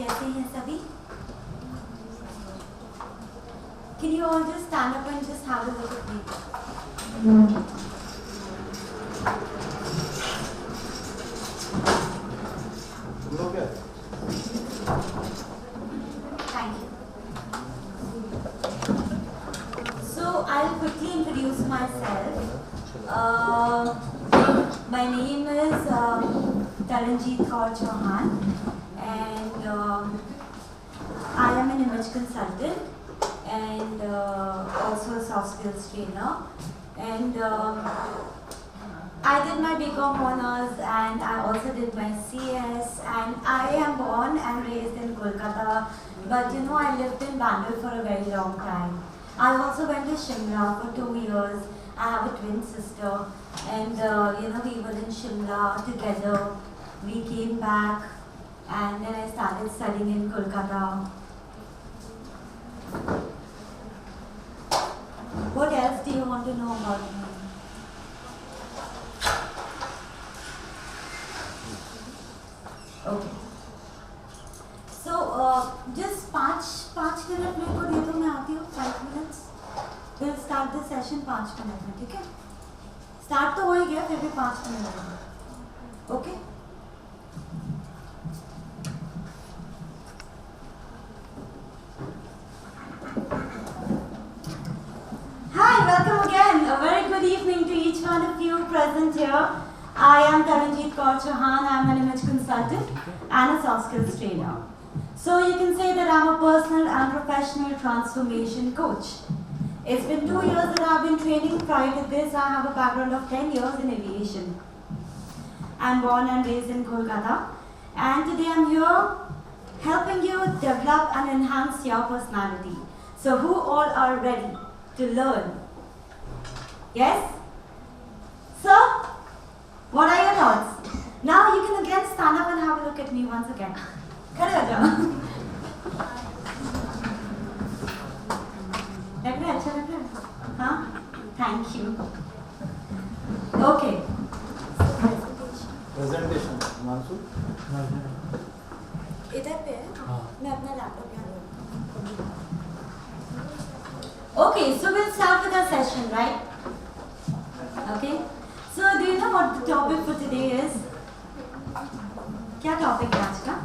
कैसे हैं सभी? Can you all just stand up and just have a look at me? Thank you. So I'll quickly introduce myself. My name is Taranjeet Kaur Chauhan, and I am an image consultant and also a soft skills trainer. And I did my BCom honors and I also did my CS, and I am born and raised in Kolkata, but you know I lived in Bangalore for a very long time. I also went to Shimla for 2 years. I have a twin sister, and we were in Shimla together. We came back and then I started studying in Kolkata. What else do you want to know about me? Okay. So just 5 minute मेरे को दे दो, मैं आती हूँ 5 minutes. We'll start the session 5 minute में, ठीक है? Start तो हो ही गया, फिर भी 5 मिनट में. Okay? Hi, welcome again. A very good evening to each one of you present here. I am Taranjeet Kaur Chauhan. I am an image consultant and a soft skills trainer. So you can say that I am a personal and professional transformation coach. It's been 2 years that I've been training. Prior to this, I have a background of 10 years in aviation. I'm born and raised in Kolkata, and today I'm here helping you develop and enhance your personality. So who all are ready to learn? Yes? So, what are your thoughts? Now you can again stand up and have a look at me once again. खड़े हो जाओ. लग रहा है, अच्छा लग रहा है? हाँ? Thank you. Okay. Presentation. मानसू? इधर पे है? मैं अपना लैपटॉप यहाँ रखूँ. Okay, so we'll start with our session, right? Okay. So do you know what the topic for today is? क्या topic है आज का?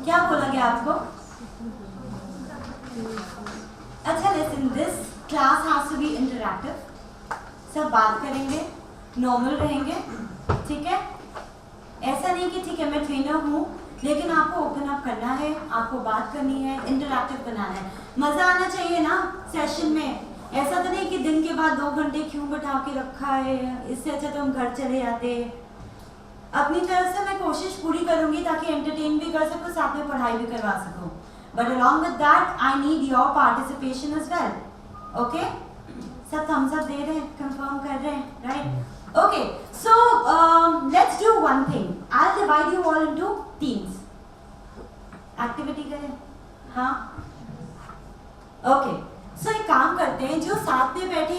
क्या बोला गया आपको? अच्छा, listen, this class has to be interactive. सब बात करेंगे, नॉर्मल रहेंगे, ठीक है? ऐसा नहीं कि ठीक है मैं ट्रेनर हूँ, लेकिन आपको ओपन अप करना है, आपको बात करनी है, इंटरैक्टिव बनाना है. मज़ा आना चाहिए ना सेशन में. ऐसा तो नहीं कि दिन के बाद 2 घंटे क्यों बैठा के रखा है, इससे अच्छा तो हम घर चले जाते. अपनी तरफ से मैं कोशिश पूरी करूँगी ताकि एंटरटेन भी कर सकूँ, साथ में पढ़ाई भी करवा सकूँ. But along with that I need your participation as well. Okay? सब थम्स अप दे रहे हैं, कंफर्म कर रहे हैं, right? Okay, so let's do one thing. I'll divide you all into teams. Activity करें? हाँ? Okay. So एक काम करते हैं, जो साथ में बैठे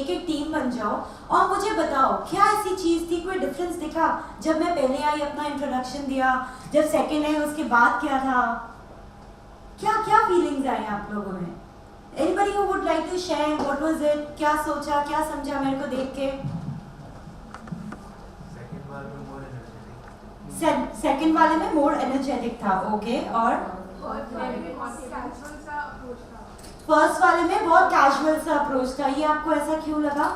एक टीम बन जाओ और मुझे बताओ क्या ऐसी चीज़ थी, कोई डिफरेंस दिखा जब मैं पहले आई अपना इंट्रोडक्शन दिया, जब सेकेंड आई उसके बाद क्या था, क्या फीलिंग्स आए आप लोगों में? Anybody who would like to share what was it? क्या सोचा, क्या समझा मेरे को देख के? सेकंड वाले में मोर एनर्जेटिक था. ओके. और फर्स्ट वाले में बहुत कैजुअल सा अप्रोच था. ये आपको ऐसा क्यों लगा?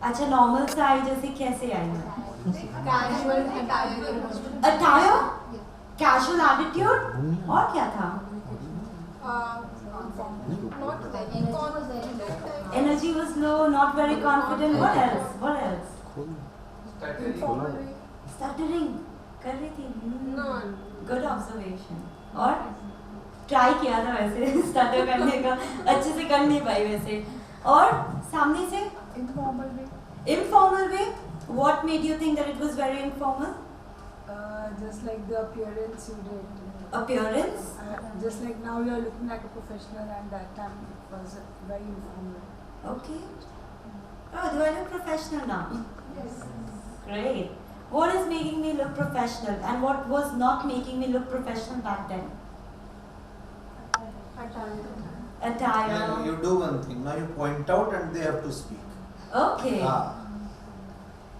अच्छा, नॉर्मल सा आई, जैसे कैसे आई? अटायर, कैजुअल एटीट्यूड, और क्या था? Energy was low, not very confident. What else? Stuttering. कर रही थी. Good observation. और ट्राई किया था वैसे स्टटर करने का, अच्छे से कर नहीं पाई वैसे. और सामने से informal way. What made you think that it was very informal? Just like the appearance you did. Appearance? Just like now you are looking like a professional, and that time it was very informal. Okay. Oh, do I look professional now? Yes. Great. What is making me look professional and what was not making me look professional back then? Attire. And you do one thing. Now you point out and they have to speak. Okay.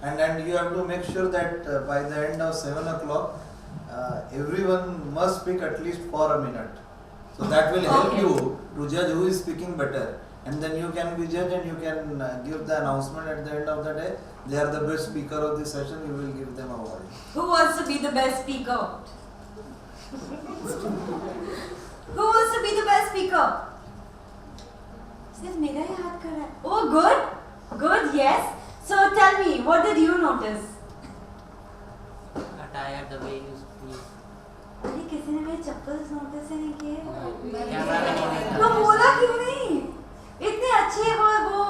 And you have to make sure that by the end of 7 o'clock, everyone must speak at least for a minute. So that will help Okay. you to judge who is speaking better. And then you can be judged and you can give the announcement at the end of the day. They are the best speaker of the session. You will give them a award. Who wants to be the best speaker? Who wants to be the best speaker? सिर्फ मेरा ही हाथ कर रहा है. Oh, good, good, yes. So tell me, what did you notice? Attire, the way you speak. अरे किसी ने मेरे चप्पल्स नोटिस नहीं किए? कैमरा में नहीं देखा। तो बोला क्यों नहीं? इतने अच्छे वो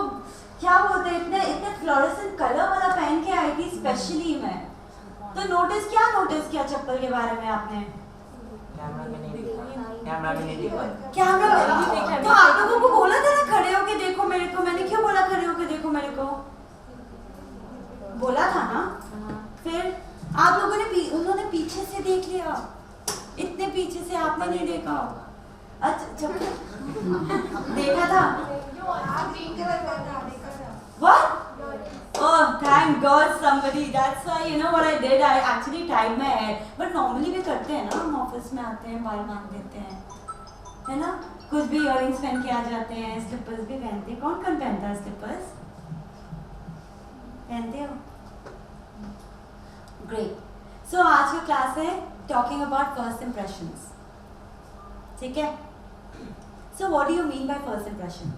क्या बोलते हैं इतने फ्लोरेसेंट कलर वाला पहन के आई थी स्पेशली मैं. तो क्या नोटिस किया चप्पल के बारे में आपने? कैमरा में नहीं देखा। कैमरा में नहीं देखा। कैमरा तो आप लोगों को बोला था ना खड़े होके देखो मेरे को. मैंने क्यों बोला खड़े होके देखो मेरे को? बोला था ना. फिर आप लोगों ने उन्होंने पीछे से देख लिया. इतने पीछे से आपने नहीं देखा. अच्छा देखा था. What? Oh, thank God somebody. That's why you know what I did. I actually tied my hair. But normally भी करते हैं ना, हम ऑफिस में आते हैं बाल बांध देते हैं, है ना? कुछ भी इयररिंग्स पहन के आ जाते हैं, स्लिपर्स भी पहनते हैं. कौन पहनता है स्लिपर्स? पहनते हो? Great. So आज की क्लास है talking about first impressions. ठीक है? So what do you mean by first impression?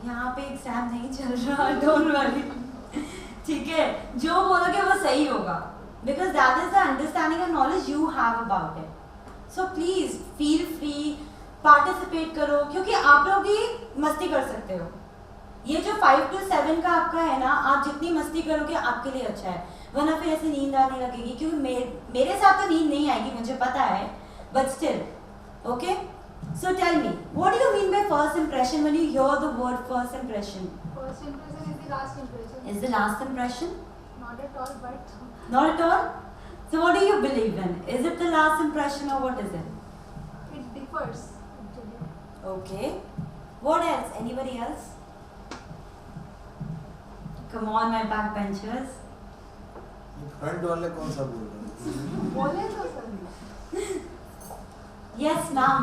यहाँ पे एग्जाम नहीं चल रहा, डोंट वरी. ठीक है, जो बोलोगे वो सही होगा, because that is the understanding and knowledge you have about it. So please feel free, participate करो, क्योंकि आप लोग ही मस्ती कर सकते हो. ये जो 5 to 7 का आपका है ना, आप जितनी मस्ती करोगे आपके लिए अच्छा है. वरना फिर ऐसे नींद आने लगेगी, क्योंकि मेरे साथ तो नींद नहीं आएगी, मुझे पता है, but still, okay? So tell me, what do you mean by first impression when you hear the word first impression? First impression is the last impression. Is the last impression? Not at all, but Not at all? So what do you believe in? Is it the last impression or what is it? it differs actually. Okay. What else? Anybody else? Come on, my backbenchers. Front वाले कौन सा बोल रहे हैं? बोले तो सही. Yes, ma'am.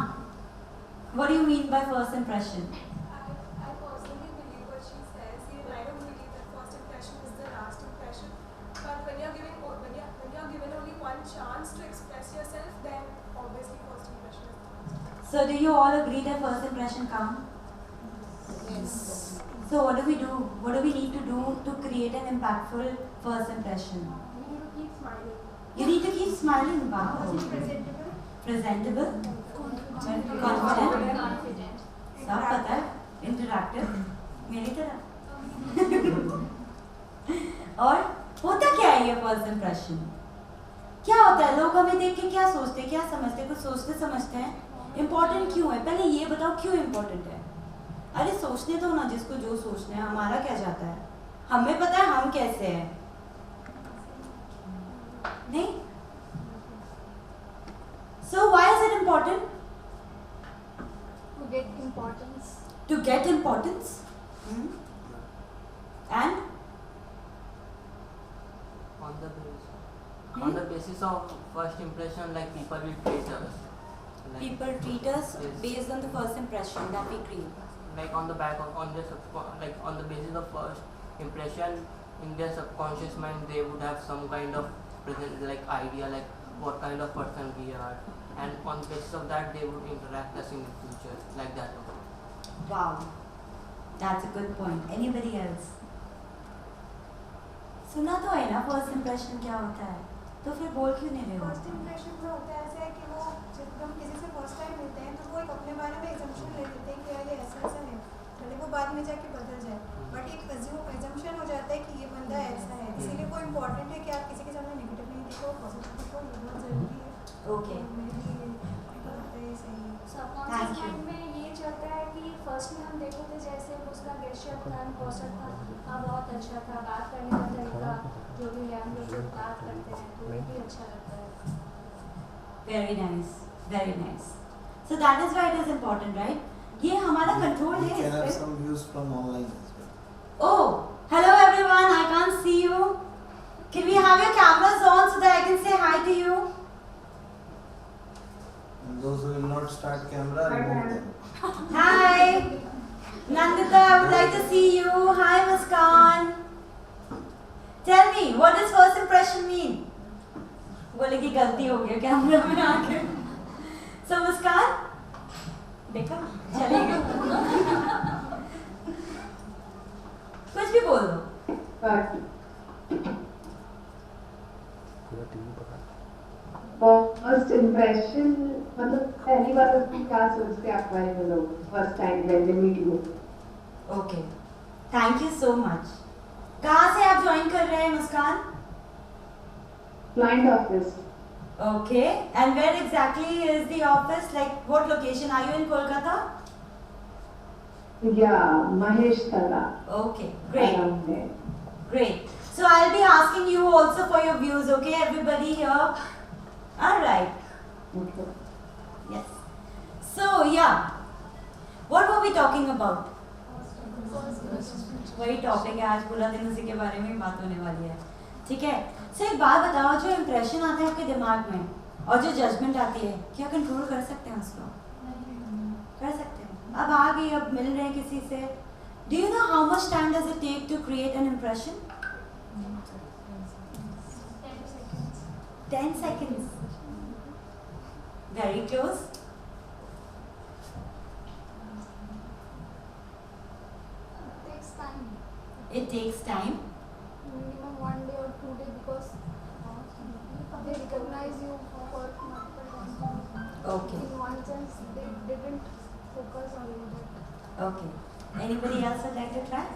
What do you mean by first impression? I personally believe what she says. Even I don't believe that first impression is the last impression. But when you're given only one chance to express yourself, then obviously first impression is the last. So do you all agree that first impression count? Yes. So what do we do? What do we need to do to create an impactful first impression? You need to keep smiling. You need to keep smiling. Wow. Presentable. Presentable. Confident. सब पता है. Interactive. मेरी तरह. और होता क्या है ये फर्स्ट इम्प्रेशन? क्या होता है? लोग हमें देख के क्या सोचते हैं, क्या समझते हैं? कुछ सोचते समझते हैं. इम्पोर्टेंट क्यों है? पहले ये बताओ क्यों इम्पोर्टेंट है? अरे सोचने दो ना जिसको जो सोचना है. हमारा क्या जाता है? हमें पता है हम कैसे हैं. नहीं? So why is it important? To get importance. To get importance? Hmm? And? On the basis of first impression, like people will treat us. Like, People treat us Yes. based on the first impression that we create. like on the back of like on the basis of first impression, in their subconscious mind they would have some kind of present like idea like what kind of person we are, and on the basis of that they would interact us in the future like that. Wow. That's a good point. Anybody else? सुना तो है ना first impression क्या होता है, तो फिर बोल क्यों नहीं रहे हो? फर्स्ट इम्प्रेशन में होता है ऐसा है कि वो जब हम किसी से फर्स्ट टाइम मिलते हैं तो वो एक अपने बारे में एजम्पशन ले लेते हैं कि यार ये ऐसा ऐसा है, भले वो बाद में जाके बदल जाए, बट एक एजम्पशन हो जाता है कि ये बंदा ऐसा है. इसीलिए वो इम्पोर्टेंट है कि आप किसी के सामने नेगेटिव नहीं देखो, पॉजिटिव देखो. ये बहुत ज़रूरी है. Okay. मेरे लिए ये बात है सही. Thank you. सबकॉन्शियस माइंड में ये ये चलता है कि फर्स्ट में हम देखते थे जैसे उसका गेस्चर था, कौशल था, हाँ बहुत अच्छा था, बात करने का तरीका जो भी है, हम लोग जब बात करते हैं तो वो भी अच्छा लगता है. Very nice, very nice. So that is why it is important, right? ये हमारा control We है can have इस पे. some views from online as well. Oh, hello everyone. I can't see you. Can we have your cameras on so that I can say hi to you? And those who will not start camera, remove them. Hi, Nandita. I would like to see you. Hi, Muskan. Tell me, what does first impression mean? बोले कि गलती हो गया camera में आके. So मुस्कान, देखा चले गए. कुछ भी बोल दो. फर्स्ट इम्प्रेशन मतलब पहली बार उसको क्या सोचते हैं आपके बारे में लोग first time when they meet you. Okay, thank you so much. कहाँ से आप ज्वाइन कर रहे हैं Muskan? Client office. Okay, and where exactly is the office? Like what location? Are you in Kolkata? या Maheshtala. Okay, great. around there. Great. So I'll be asking you also for your views, okay? Everybody here. All right. Okay. Yes. So yeah, what were we talking about? वही topic है आज, पूरा दिन उसी के बारे में ही बात होने वाली है. ठीक है. So एक बात बताओ, जो इम्प्रेशन आता है आपके दिमाग में और जो जजमेंट आती है, क्या कंट्रोल कर सकते हैं उसको? कर सकते हैं. अब आ गई, अब मिल रहे हैं किसी से. Do you know how much time does it take to create an impression? 10 seconds. Very close. Takes time, It takes time. minimum 1 day or 2 days because they recognize you for multiple times. Okay. In one sense, they didn't focus on it. Okay. Anybody else would like to try?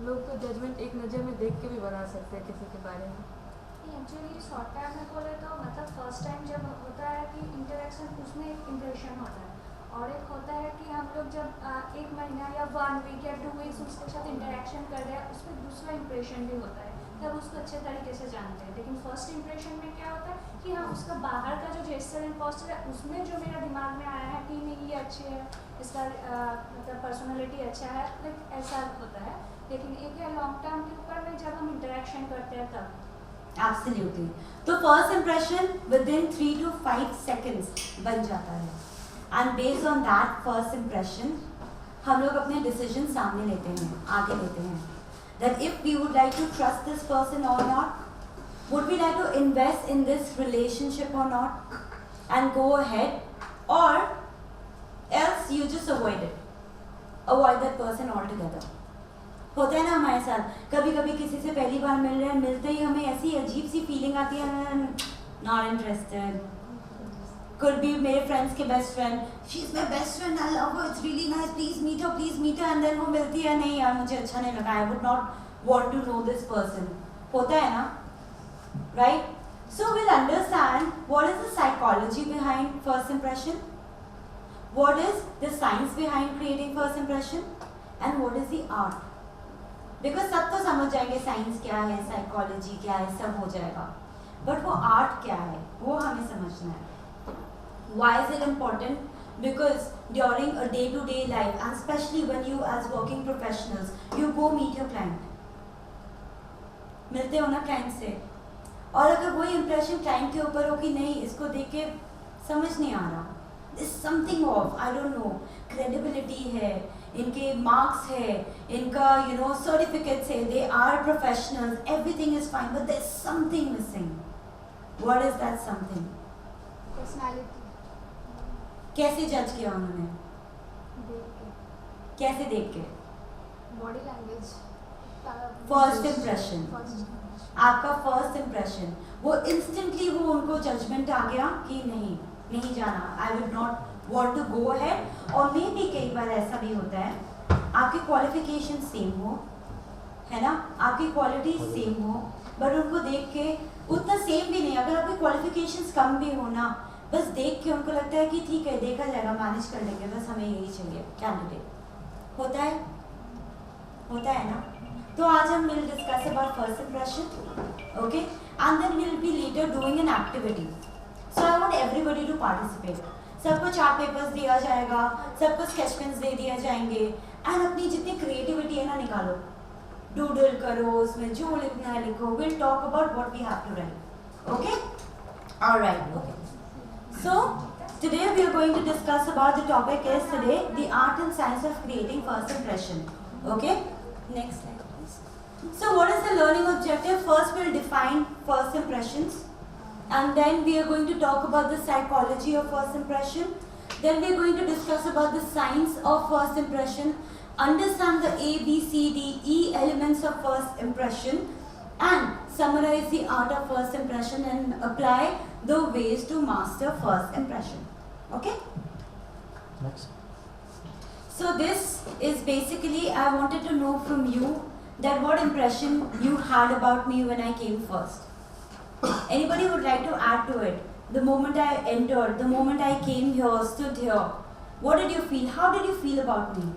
लोग तो judgement एक नज़र में देख के भी बना सकते हैं किसी के बारे में. एक्चुअली शॉर्ट टाइम में बोले तो मतलब फर्स्ट टाइम जब होता है कि इंटरेक्शन, उसमें एक इम्प्रेशन होता है, और एक होता है कि हम लोग जब 1 महीना या 1 वीक या 2 वीक्स उसके साथ इंटरेक्शन कर रहे हैं, उसमें दूसरा इम्प्रेशन भी होता है, तब उसको अच्छे तरीके से जानते हैं. लेकिन फर्स्ट इम्प्रेशन में क्या होता है कि हाँ, उसका बाहर का जो जेस्चर एंड पोस्चर है, उसमें जो मेरा दिमाग में आया है कि नहीं ये अच्छी है, इसका मतलब पर्सनैलिटी अच्छा है, लाइक ऐसा होता है. लेकिन एक है लॉन्ग टर्म के ऊपर में जब हम इंटरेक्शन करते हैं तब. Absolutely. तो first impression within 3 to 5 seconds बन जाता है. And based on that first impression, हम लोग अपने decision सामने लेते हैं, आगे लेते हैं. That if we would like to trust this person or not, would we like to invest in this relationship or not, and go ahead, or else you just avoid it, avoid that person altogether. होता है ना हमारे साथ, कभी कभी किसी से पहली बार मिल रहे हैं, मिलते ही हमें ऐसी अजीब सी फीलिंग आती है, नॉट इंटरेस्टेड. कुड बी मेरे फ्रेंड्स के best friend, she is my best friend, I love her, it's really nice, please meet her, and then वो मिलती है, नहीं यार मुझे अच्छा नहीं लगा, I would not want to know this person. होता है ना, right? So will understand what is the psychology behind first impression, what is the science behind creating first impression, and what is the art. Because सब तो समझ जाएंगे science क्या है, psychology क्या है, सब हो जाएगा, बट वो आर्ट क्या है वो हमें समझना है. Why is it important? Because during a day to day life, and specially when you as working professionals, you go meet your client, मिलते हो ना क्लाइंट से, और अगर वही इंप्रेशन क्लाइंट के ऊपर हो कि नहीं इसको देख के समझ नहीं आ रहा, something of, I don't know, credibility है, इनके मार्क्स है, इनका सर्टिफिकेट्स है, they are professionals, everything is fine, but there is something missing. What is that something? Personality. कैसे जज किया उन्होंने? देख के, कैसे देख के? Body language. फर्स्ट इंप्रेशन, आपका फर्स्ट इंप्रेशन, वो इंस्टेंटली वो उनको जजमेंट आ गया कि नहीं जाना, I would not want to go ahead. और मे भी कई बार ऐसा भी होता है, आपकी क्वालिफिकेशन सेम हो, है ना, आपकी क्वालिटी सेम हो, बट उनको देख के उतना सेम भी नहीं. अगर आपकी क्वालिफिकेशंस कम भी हो ना, बस देख के उनको लगता है कि ठीक है देखा जाएगा, मैनेज कर लेंगे, बस हमें यही चाहिए कैंडिडेट। होता है ना? तो आज हम will discuss about first impression, okay, and then will be later doing an activity. So I want everybody to participate. सबको चार्ट पेपर्स दिया जाएगा, सबको स्केच पेन्स दे दिए जाएंगे, एंड अपनी जितनी क्रिएटिविटी है ना निकालो, डूडल करो, उसमें जो लिखना है लिखो। Will talk about what we have to write, okay? Alright, okay. So today we are going to discuss about the topic is today the art and science of creating first impression. Okay, next slide please. So what is the learning objective? First we'll define first impressions, and then we are going to talk about the psychology of first impression. Then we are going to discuss about the science of first impression, understand the A, B, C, D, E elements of first impression, and summarize the art of first impression and apply the ways to master first impression. Okay? Next. So this is basically, I wanted to know from you that what impression you had about me when I came first. Anybody would like to add to it? The moment I entered, the moment I came here, stood here, what did you feel? How did you feel about me?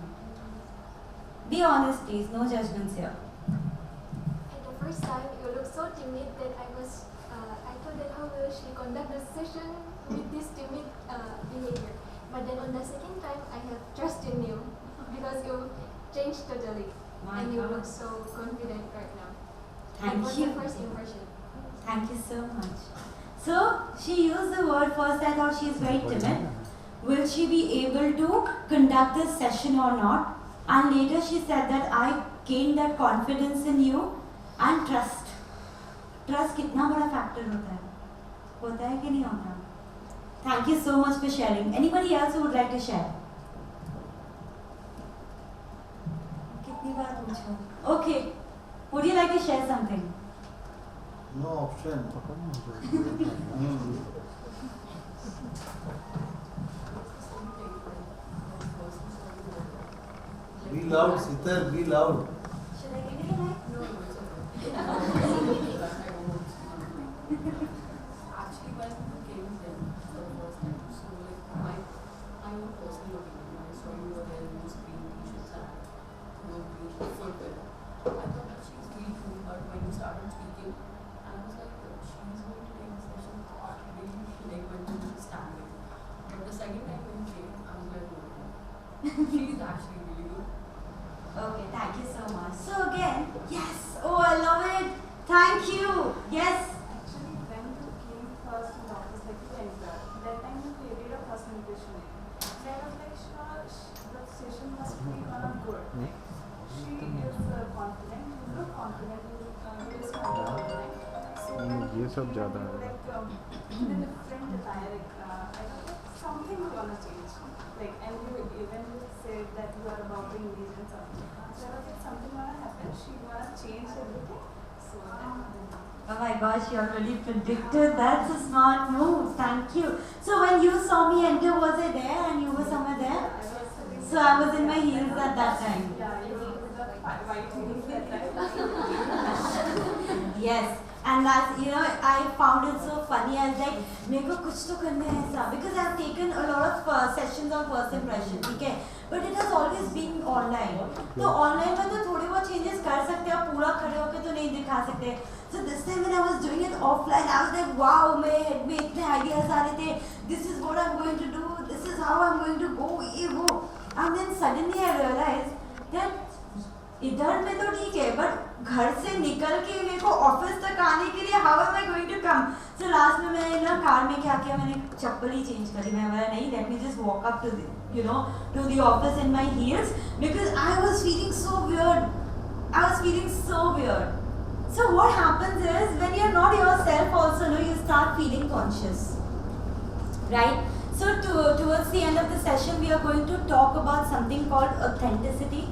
Be honest please, no judgments here. At the first time, you looked so timid that I thought that how will she conduct the session with this timid behavior. But then on the second time, I have trust in you because you changed totally. My and you God. look so confident right now. Thank That you. was the first impression. Thank you so much. So she used the word first. I thought she is very timid. Will she be able to conduct this session or not? And later she said that I gained that confidence in you and trust. Trust कितना बड़ा factor होता है कि नहीं होता? Thank you so much for sharing. Anybody else who would like to share? कितनी बार पूछो? Okay. Would you like to share something? No option. Be loud, Sitar, be loud. Should I give you the mic? No, it's okay. I won't. Actually, when I came there for the first time, so like I own personal opinion. I saw you were there in green t-shirts and green footwear. I thought that she's really cool, but when you started speaking, I was like, she's going to take the session really like when she was standing. But the second time when she came, I was like, no, she's actually really good. Okay, thank you so much. So again, yes. Oh, I love it. Thank you. Yes. Actually, when you came first in the office, like you entered, that time you created a first impression. So I was like, sure, the session must be good. She is confident. You look confident. You is confident. So when ये सब ज़्यादा है। like in a different attire, I thought like something is gonna change. Like, and you even said that you are about to engage in something. So I was like, something gonna happen. She gonna change everything. So Oh my gosh, you already predicted. That's a smart move. Thank you. So when you saw me enter, was I there and you were somewhere there? So I was in my heels at that time. yeah, you were the white heels that time. Yes. And that's, you know, I found it so funny. I was like, मेरे को कुछ तो करना है ऐसा, because I have taken a lot of sessions on first impression, ठीक है? But it has always been online. तो online में तो थोड़े बहुत changes कर सकते हैं, आप पूरा खड़े होके तो नहीं दिखा सकते. So this time when I was doing it offline, I was like, wow, मेरे head में इतने ideas आ रहे थे. This is what I'm going to do. This is how I'm going to go. ये वो. And then suddenly I realized that इधर में तो ठीक है, बट घर से निकल के मेरे को ऑफिस तक आने के लिए how am I going to come? So last में मैंने ना कार में क्या किया, मैंने चप्पल ही चेंज करी. मैं बोला नहीं, let me just walk up to you know to the office in my heels, because I was feeling so weird. I was feeling so weird. So what happens is when you're not yourself also, no, you start feeling conscious, right? So towards the end of the session, we are going to talk about something called authenticity.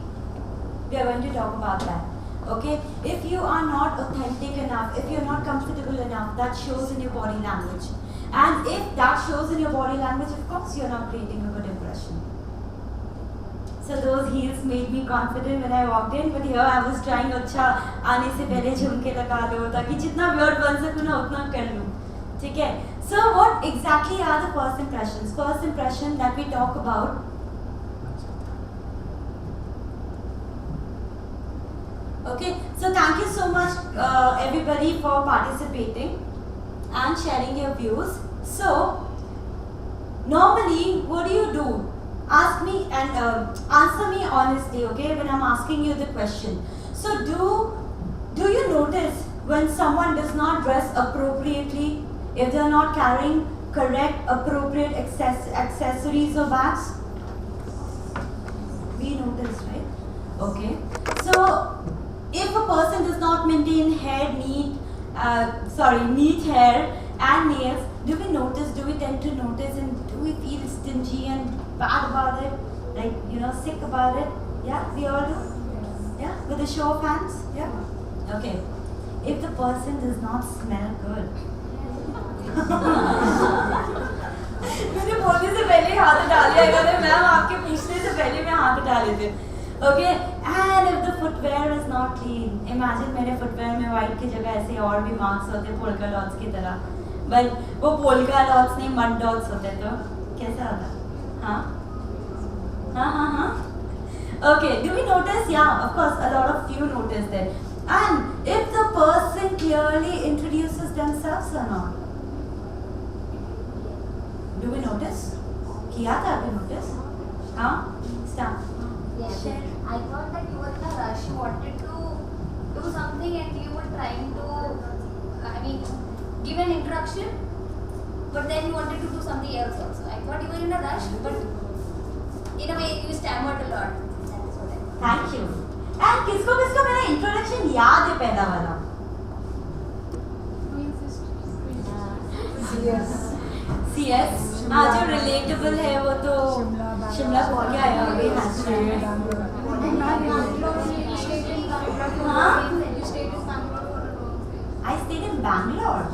We are going to talk about that. Okay? If you are not authentic enough, if you're not comfortable enough, that shows in your body language. And if that shows in your body language, of course you're not creating a good impression. So those heels made me confident when I walked in, but here I was trying अच्छा आने से पहले झुमके लगा लो ताकि जितना weird बन सकूँ ना उतना कर लूँ. ठीक है. So what exactly are the first impressions? First impression that we talk about. Okay, so thank you so much everybody for participating and sharing your views. So normally what do? Ask me and answer me honestly, okay, when I'm asking you the question. So do you notice when someone does not dress appropriately, if they're not carrying correct appropriate accessories or bags? We notice, right? Okay, so if a person does not maintain neat hair and nails, do we notice, do we tend to notice, and do we feel stingy and bad about it, like, you know, sick about it? Yeah, we all do? Yeah, with a show of hands? Yeah? Okay. If the person does not smell good. मैंने बोलने से पहले हाथ उठा लिया, अगर ma'am आपके पूछने से पहले मैं हाथ उठा लेते. Okay, and if the footwear is not clean, imagine मेरे footwear में white की जगह ऐसे और भी marks होते polka dots की तरह, but वो polka dots नहीं mud dots होते, तो कैसा होता? हाँ. Okay, do we notice? Yeah, of course, a lot of you notice that. And if the person clearly introduces themselves or not, do we notice? किया था अभी notice? हाँ, start. Yes. I thought that you were in a rush. You wanted to do something and you were trying to, give an introduction, but then you wanted to do something else also. I thought you were in a rush, but in a way you stammered a lot. That's what I thought. Thank you. And किसको मेरा introduction याद है पहला वाला? CS. हाँ, जो relatable है वो तो शिमला को क्या है अभी hashtag. हाँ? I stayed in Bangalore.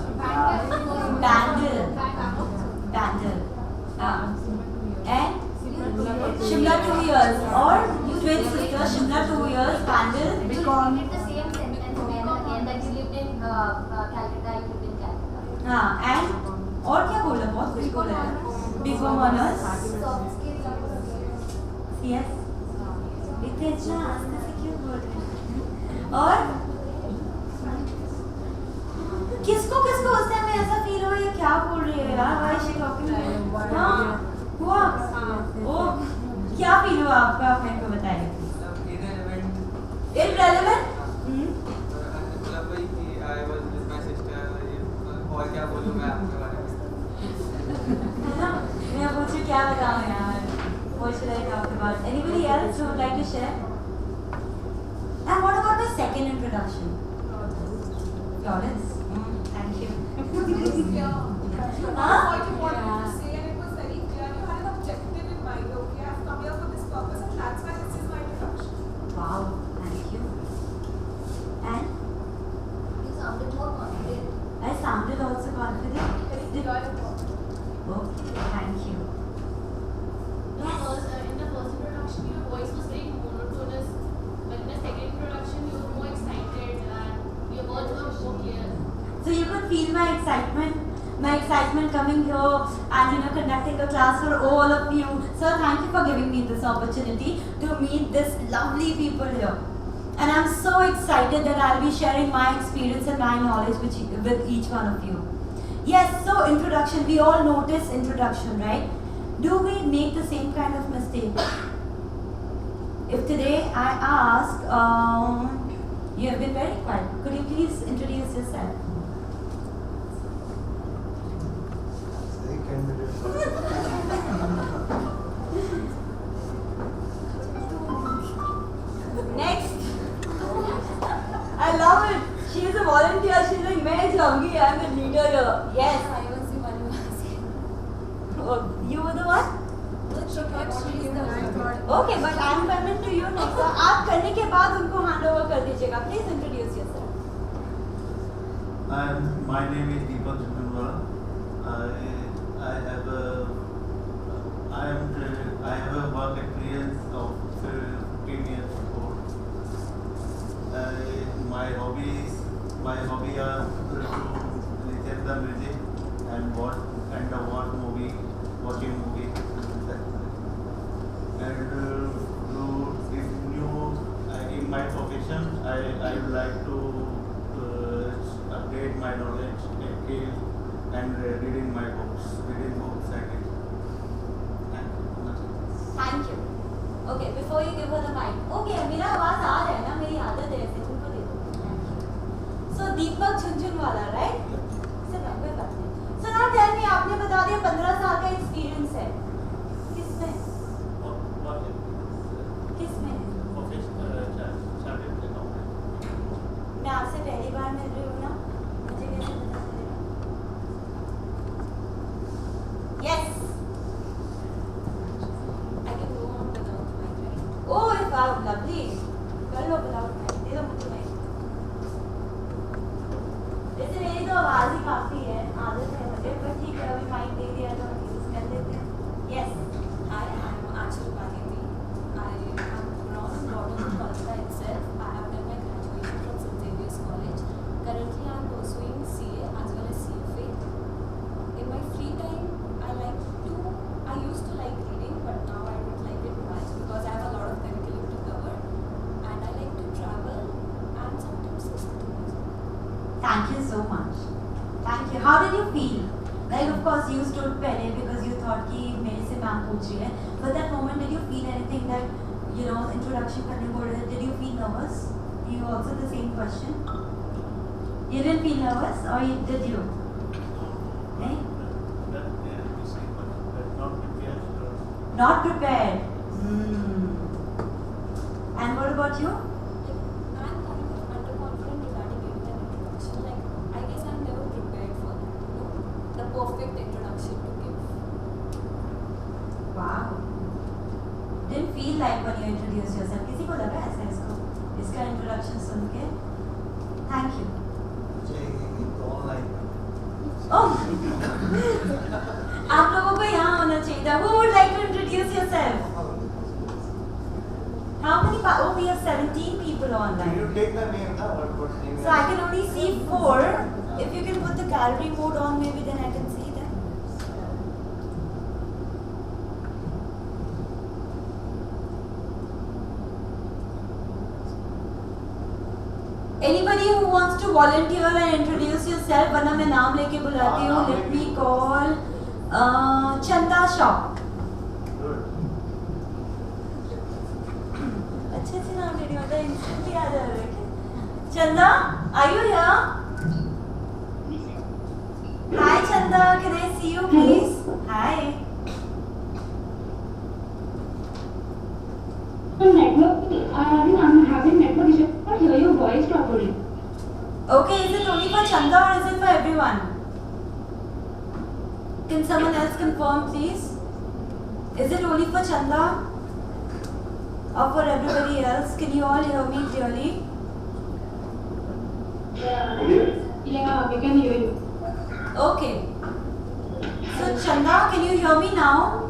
Bandel. And Shimla 2 years. Or twin sister Shimla 2 years. Bandel. You repeated the same sentence again that you lived in Calcutta. You lived in Calcutta. हाँ. And और क्या बोला? बहुत कुछ बोला है. Big home honors. CS. इतने अच्छा आस्ते से क्यों बोल रहे हैं? और किसको उस टाइम में ऐसा फील हुआ ये क्या बोल रही है यार? Why is she talking? हाँ, हुआ? ओ, क्या फील हुआ आपका? आप मेरे को बताइए. Irrelevant? मतलब वही कि I was with my sister. और क्या बोलूँ मैं आपके बारे में? है ना? मैं पूछूं क्या बताऊँ यार? What should I talk about? Anybody else who would like to share? And what about my second introduction? Flawless. Thank you. What you wanted to say, and it was very clear. You had an objective in mind. Okay, I've come here for this purpose, and that's why this is my introduction. Wow, thank you. And You sounded more confident. I sounded also confident. Very clear. Okay, thank you. Because in the first introduction your voice was very monotonous, but in the second introduction you were more excited and your words were more clear. So you could feel my excitement coming here and conducting a class for all of you. So thank you for giving me this opportunity to meet this lovely people here. And I'm so excited that I'll be sharing my experience and my knowledge with each one of you. Yes, so introduction, we all notice introduction, right? Do we make the same kind of mistake? If today I ask, you have been very quiet. Could you please introduce yourself? Next. I love it. She is a volunteer. She's like, मैं जाऊँगी. I'm the leader here. Yes. I was the one who asked. Oh, you were the one? Okay, but I'm coming to you next. आप करने के बाद उनको hand over कर दीजिएगा. Please introduce yourself. My name is Deepak Jhunjhunwala. I have a work experience of 15 years before. My hobby are to listen the music and what movie, watching movie. And if in my profession, I would like to update my knowledge and reading books and Thank you. Okay, before you give her the mic. Okay, मेरा आवाज आ रहा है ना, मेरी आदत है ऐसे, तुमको दे दो. So दीपक झुनझुनवाला, right? से मैं कोई बात नहीं. So now tell me, आपने बता दिया 15 साल का एक्सपीरियंस है. किसमें? किसमें? मैं आपसे पहली बार मिल रही हूँ ना, मुझे कैसे पता चलेगा? Yes. I can go on without mic, right? Oh, if lovely. कर लो without mic. दे दो मुझे mic. वैसे मेरी तो आवाज ही काफी है, आदत है मुझे, पर ठीक है अभी माइक दे दिया तो यूज कर लेते हैं. Yes. Hi, I'm Achal Bhagirathi. I am from Northern Kolkata itself. I have done my graduation from St. Xavier's College. Currently, I am pursuing CA as well as CFA. In my free time, I used to like reading, but now I don't like it much because I have a lot of curriculum to cover. And I like to travel and sometimes listen to music. Thank you so much. Thank you. How did you feel? Like of course you stood पहले because you thought कि मेरे से ma'am पूछ रही है. But that moment did you feel anything that introduction करने बोल रहे? Did you feel nervous? You also the same question. You didn't feel nervous or did you? नहीं? Not prepared. And what about you? I'm kind of underconfident regarding giving an introduction. Like, I guess I'm never prepared for that. The perfect introduction to give. Wow. Didn't feel like when you introduced yourself. किसी को लगा ऐसा इसका introduction सुन के? Thank you. Online. Oh. आप लोगों को यहाँ होना चाहिए था. Who would like to introduce yourself? How many? Oh, we have 17 people online. You take the name, na? What name? So I can only see 4. If you can put the gallery mode on, maybe then I can see them. Anybody who wants to volunteer and introduce yourself, वरना मैं नाम लेके बुलाती हूँ. Let me call Chanda Shah. अच्छे नाम ले रही होता है, instantly आ जा रहा है. Chanda, are you here? Hi Chanda, can I see you please? Hi. Network, I'm having network issue. I can't hear your voice properly. Okay, is it only for Chanda or is it for everyone? Can someone else confirm please? Is it only for Chanda? Or for everybody else? Can you all hear me clearly? Yeah, we can hear you. Okay. So Chanda, can you hear me now?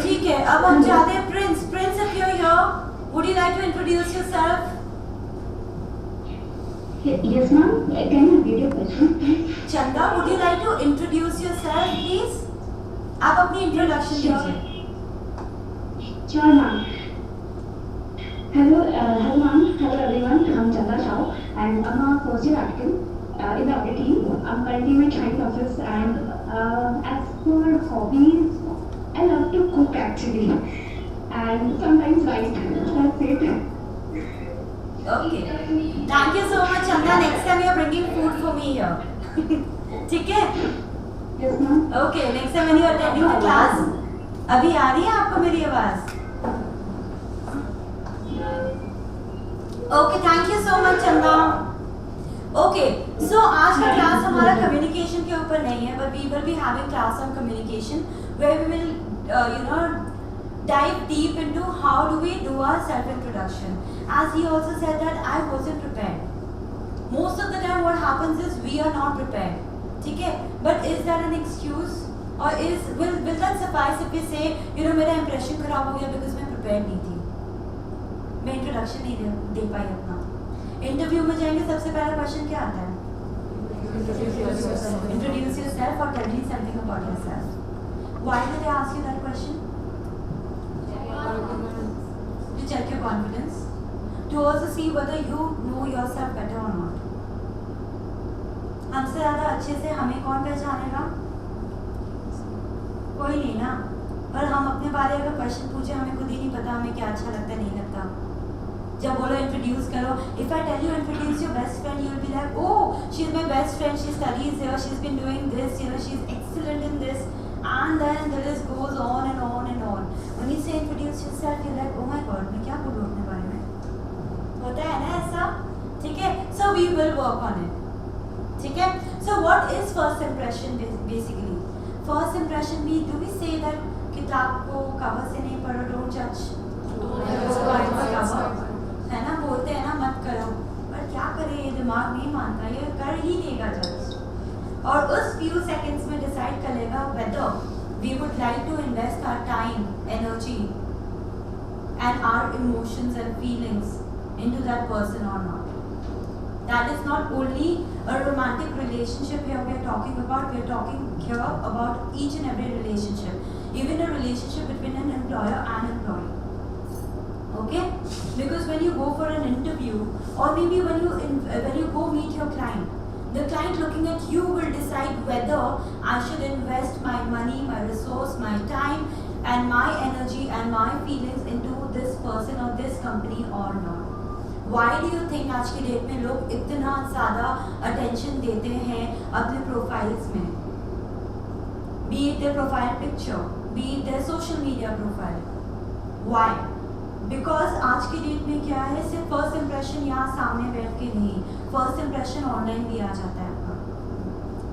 ठीक है, अब हम चाहते हैं Prince. Prince, if you're here, would you like to introduce yourself? Yes, ma'am. Can you repeat your question, please? Chanda, would you like to introduce yourself, please? आप अपनी introduction दीजिए. Sure, ma'am. Hello, ma'am. Hello, everyone. I'm Chanda Shah, and I'm a first-year applicant in the audit team. I'm currently in my training office, and as for hobbies, I love to cook actually, and sometimes write. That's it. Okay. Thank you so much, Chanda. Next time you're bringing food for me here. ठीक है? Yes, ma'am. Okay. Next time when you're attending the class, अभी आ रही है आपको मेरी आवाज? Okay. Thank you so much, Chanda. Okay. So आज का class हमारा communication के ऊपर नहीं है, but we will be having class on communication where we will, dive deep into how do we do our self-introduction. As he also said that I wasn't prepared. Most of the time what happens is we are not prepared. ठीक है? But is that an excuse? Or will that suffice if we say, मेरा impression खराब हो गया because मैं prepared नहीं थी. मैं introduction नहीं दे पाई अपना. Interview क्वेश्चन क्या आता है? Introduce yourself or tell me something about yourself. Why did they ask you that question? To check your confidence. To also see whether you know yourself better or not. हमसे ज़्यादा अच्छे से हमें कौन पहचानेगा? कोई नहीं ना। पर हम अपने बारे अगर क्वेश्चन पूछे, हमें खुद ही नहीं पता हमें क्या अच्छा लगता है, नहीं लगता। जब बोलो इंट्रोड्यूस करो, if I tell you introduce your best friend, you will be like, oh she is my best friend, she studies here, she has been doing this, you know, she is excellent in this, and then the list goes on and on and on. When you say introduce yourself, you like, oh my God, मैं क्या बोलूं अपने बारे में? होता है ना ऐसा? ठीक है, so we will work on it. ठीक है, so what is first impression? Basically first impression भी, डू वी से दैट किताब को कवर से नहीं पढ़ो, डोंट जज, है ना, बोलते हैं ना मत करो, पर क्या करे, ये दिमाग नहीं मानता, ये कर ही देगा जज, और उस फ्यू सेकंड्स में डिसाइड कर लेगा whether we would like to invest our time, energy and our emotions and feelings into that person or not. That is not only a romantic relationship here we are talking about. We are talking here about each and every relationship, even a relationship between an employer and employee. Okay? Because when you go for an interview, or maybe when you go meet your client, the client looking at you will decide whether I should invest my money, my resource, my time, and my energy and my feelings into this person or this company or not. Why do you think आज की date में लोग इतना ज़्यादा attention देते हैं अपने profiles में? Be it their profile picture, be it their social media profile. Why? Because आज की डेट में क्या है, सिर्फ फर्स्ट इंप्रेशन यहाँ सामने बैठ के नहीं, फर्स्ट इंप्रेशन ऑनलाइन भी आ जाता है आपका।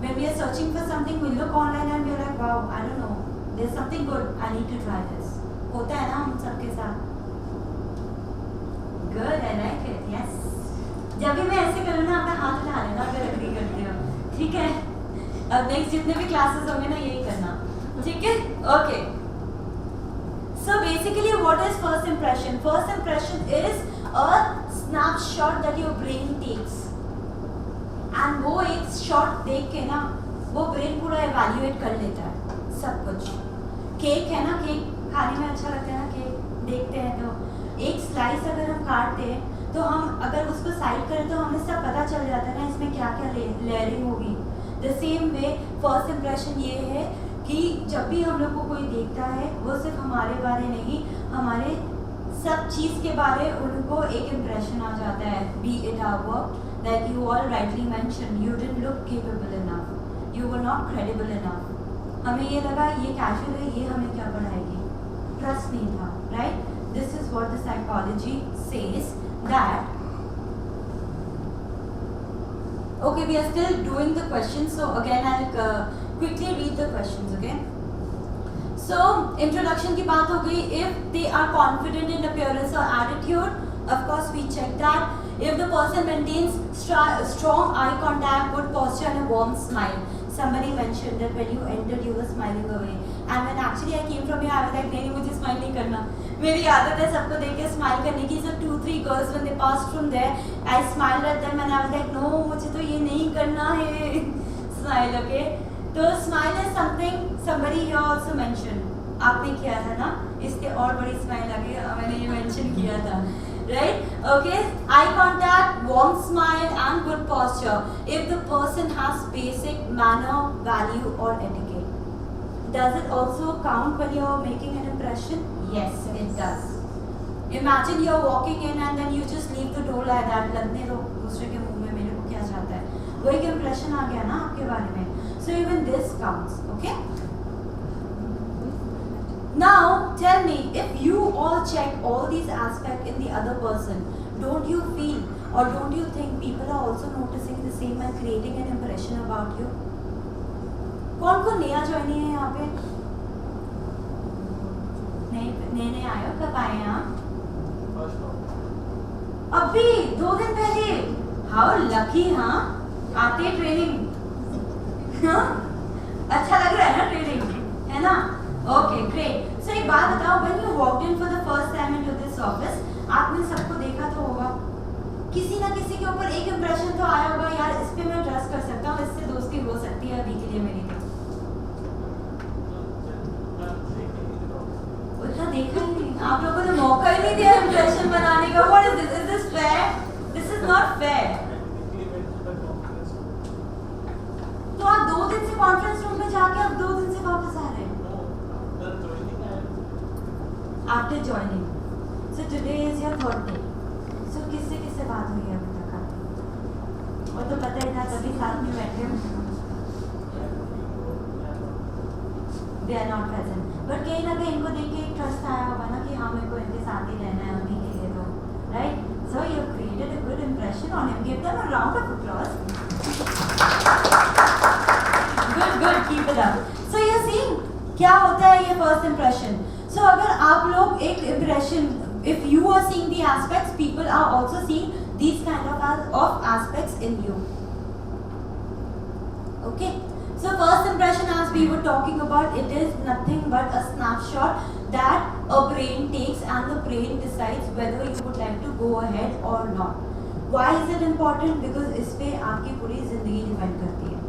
When we are searching for something, we look online and we are like, wow, I don't know, there's something good, I need to try this. होता है ना हम सबके साथ? Good, I like it, yes. जब भी मैं ऐसे करूँ ना, अपना हाथ उठा लेना अगर एग्री करते हो, ठीक है? अब नेक्स्ट जितने भी क्लासेस होंगे ना, यही करना, ठीक है? Okay. So basically, what is first impression? First impression is a snapshot that your brain takes, and वो एक शॉट देख के ना, वो ब्रेन पूरा evaluate कर लेता है सब कुछ। केक है ना, केक खाने में अच्छा लगता है ना, केक देखते हैं तो एक स्लाइस अगर हम काटते हैं तो हम अगर उसको साइड करें तो हमें सब पता चल जाता है ना इसमें क्या क्या लेयरिंग होगी। The same way first impression ये है कि जब भी हम लोग को कोई देखता है, वो सिर्फ हमारे बारे नहीं, हमारे सब चीज़ के बारे उनको एक इम्प्रेशन आ जाता है। Be it our work, that you all rightly mention, you didn't look capable enough, you were not credible enough. हमें ये लगा ये कैजुअल है, ये हमें क्या पढ़ाएगी, ट्रस्ट नहीं था, right? This is what the psychology says that. Okay, we are still doing the questions, so again I'll quickly read the questions. Okay. So introduction की बात हो गई. If they are confident in appearance or attitude, of course we check that. If the person maintains strong eye contact, good posture and a warm smile. Somebody mentioned that when you entered you were smiling away, and when actually I came from here I was like नहीं मुझे smile नहीं करना, मेरी आदत है सबको देख के smile करने की। So 2-3 girls when they passed from there, I smiled at them and I was like no मुझे तो ये नहीं करना है smile, okay? तो smile is something somebody here also mentioned, आपने किया था ना, इसके और बड़ी smile आ गई, मैंने ये mention किया था, right? Okay, eye contact, warm smile and good posture. If the person has basic manner, value or etiquette. Does it also count when you're making an impression? Yes, it does. Imagine you're walking in and then you just leave the door like that, लगने दो दूसरे के मुंह में मेरे को क्या चाहता है, वो एक impression आ गया ना आपके बारे में। So even this counts, okay? Now tell me, if you all check all these aspects in the other person, don't you feel or don't you think people are also noticing the same and creating an impression about you? कौन कौन नया joinee है यहाँ पे? नए आए हो, कब आए हैं आप? अभी 2 दिन पहले। हाउ लकी, हाँ आते ट्रेनिंग, हाँ अच्छा लग रहा है ना ट्रेनिंग, है ना? Okay great. सो एक बात बताओ, when you walked in for the first time into this office, आपने सबको देखा तो होगा, किसी ना किसी के ऊपर एक इम्प्रेशन तो आया होगा, यार इस पे मैं ट्रस्ट कर सकता हूँ, इससे दोस्ती हो सकती है अभी के लिए मेरी। तो उतना देखा ही नहीं, आप लोगों ने मौका ही नहीं दिया इम्प्रेशन बनाने का। What is this? Is this fair? This is not fair. तो आप 2 दिन से कॉन्फ्रेंस रूम में जाके अब 2 दिन से वापस आ रहे हैं after joining. So today is your 3rd day. So किससे बात हुई है अभी तक आपकी? और तो पता ही था कभी साथ में बैठे they are not present, but कहीं ना कहीं इनको देख के एक ट्रस्ट आया होगा ना कि हाँ मेरे को इनके साथ ही रहना है अभी के लिए। तो right, so you created a good impression on him. Give them a round of applause. Good, keep it up. So you see क्या होता है ये फर्स्ट इंप्रेशन। सो अगर आप लोग एक impression, if you are seeing the aspects, people are also seeing these kind of aspects in you. Okay, so first impression, as we were talking about, it is nothing but a snapshot that a brain takes, and the brain decides whether you would like to go ahead or not. Why is it important? Because इस पे आपकी पूरी जिंदगी depend करती है।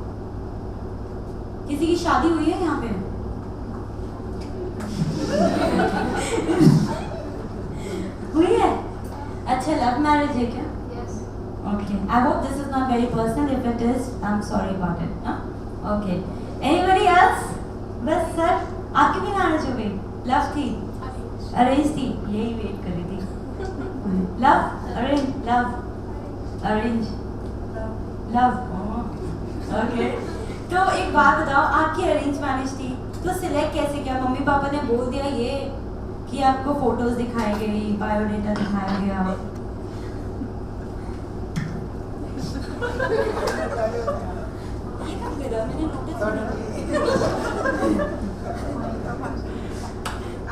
किसी की शादी हुई है यहाँ पे? हुई है? अच्छा, लव मैरिज है क्या? Yes. Okay. I hope this is not very personal. If it is, I'm sorry about it. Huh? Okay. Anybody else? बस सर, आपकी भी मैरिज हो गई? लव थी? अरेंज थी? यही वेट कर रही थी। Love, arrange, love, arrange, love. Okay. तो एक बात बताओ, आपकी अरेंज मैरिज थी तो सिलेक्ट कैसे किया? मम्मी पापा ने बोल दिया ये कि आपको फोटोज दिखाई गई, बायोडेटा दिखाया गया? ये कब गिरा? मैंने नोटिस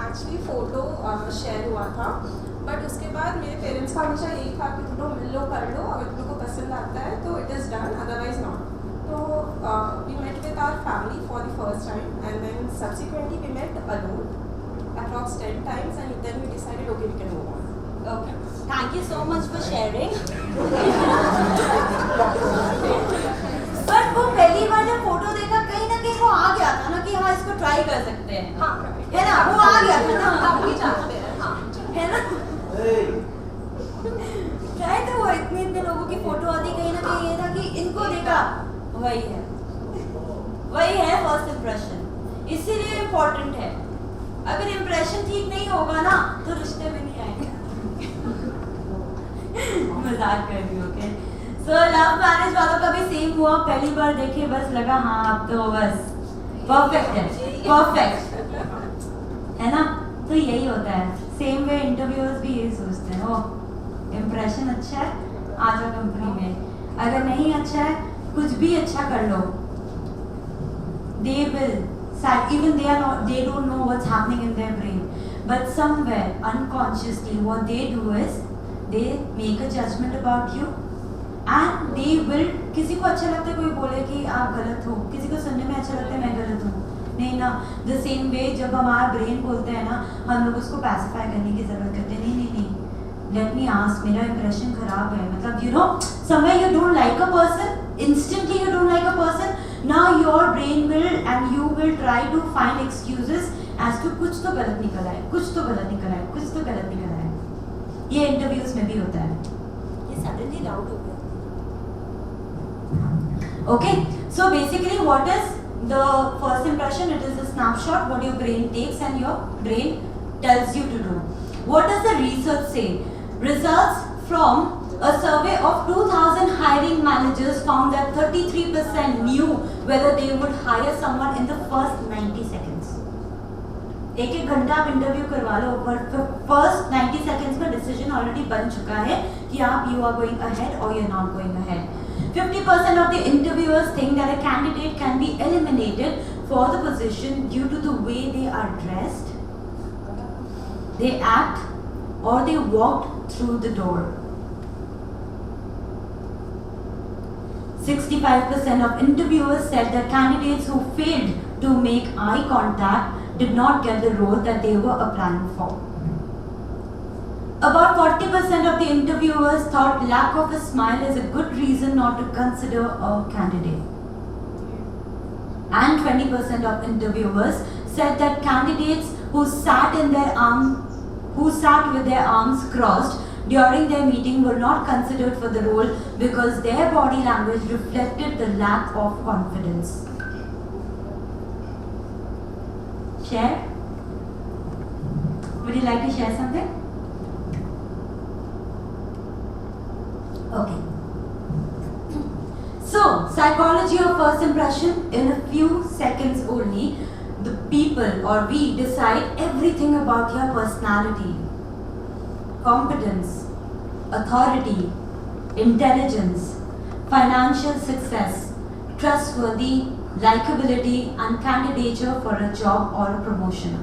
एक्चुअली फोटो शेयर हुआ था, बट उसके बाद मेरे पेरेंट्स का हमेशा यही था कि तुम मिल लो, कर लो, अगर तुम लोग को पसंद आता है तो it is done, otherwise not. तो we met with our family for the first time and then subsequently we met alone approx 10 times, and then we decided okay we can move on. Okay, thank you so much for sharing. But वो पहली बार जब photo देखा, कहीं ना कहीं वो आ गया था ना कि हाँ इसको ट्राई कर सकते हैं। हाँ, है ना? वो आ गया था ना, आप भी जानते हैं। हाँ, है ना? ट्राई तो वो इतने लोगों की फोटो आती, कहीं ना कहीं ये था कि इनको देखा, वही है फर्स्ट इंप्रेशन। इसीलिए इम्पोर्टेंट है। अगर इम्प्रेशन ठीक नहीं होगा ना तो रिश्ते में नहीं आएंगे। मजाक कर रही हूँ। ओके, सो लव मैरिज वालों का भी सेम हुआ। पहली बार देखे बस लगा हाँ अब तो बस परफेक्ट है, परफेक्ट है ना? तो यही होता है। सेम वे इंटरव्यूअर्स भी यही सोचते हैं, ओ इम्प्रेशन अच्छा है आ जाओ कंपनी में, अगर नहीं अच्छा है कुछ भी अच्छा कर लो, they will even they don't know what's happening in their brain, but somewhere unconsciously what they do is they make a judgment about you and they will, किसी को अच्छा लगता है कोई बोले कि आप गलत हो, किसी को सुनने में अच्छा लगता है मैं गलत हूँ, नहीं ना। द सेम वे जब हमारा ब्रेन बोलते हैं ना, हम लोग उसको पैसिफाई करने की जरूरत करते हैं, नहीं लेट मी आस्क, मेरा इंप्रेशन खराब है, मतलब you know somewhere you don't like a person, instantly you don't like a person, now your brain will and you will try to find excuses as to कुछ तो गलत निकला है, कुछ तो गलत निकला है, कुछ तो गलत निकला है। ये इंटरव्यूज में भी होता है। ये सडनली लाउड हो गया। Okay, so basically what is the first impression? It is a snapshot what your brain takes and your brain tells you to do. What does the research say? Results from a survey of 2,000 hiring managers found that 33% knew whether they would hire someone in the first 90 seconds. एक घंटा आप interview करवा लो, पर first 90 seconds में decision already बन चुका है कि आप यू आर गोइंग अहेड और you are not going ahead. 50% of the interviewers think that a candidate can be eliminated for the position due to the way they are dressed, they act, or they walked through the door. 65% of interviewers said that candidates who failed to make eye contact did not get the role that they were applying for. About 40% of the interviewers thought lack of a smile is a good reason not to consider a candidate. And 20% of interviewers said that candidates who sat with their arms crossed during their meeting were not considered for the role because their body language reflected the lack of confidence. Share? Would you like to share something? Okay. So, psychology of first impression, in a few seconds only, the people or we decide everything about your personality, competence, authority, intelligence, financial success, trustworthy, likability and candidature for a job or a promotion.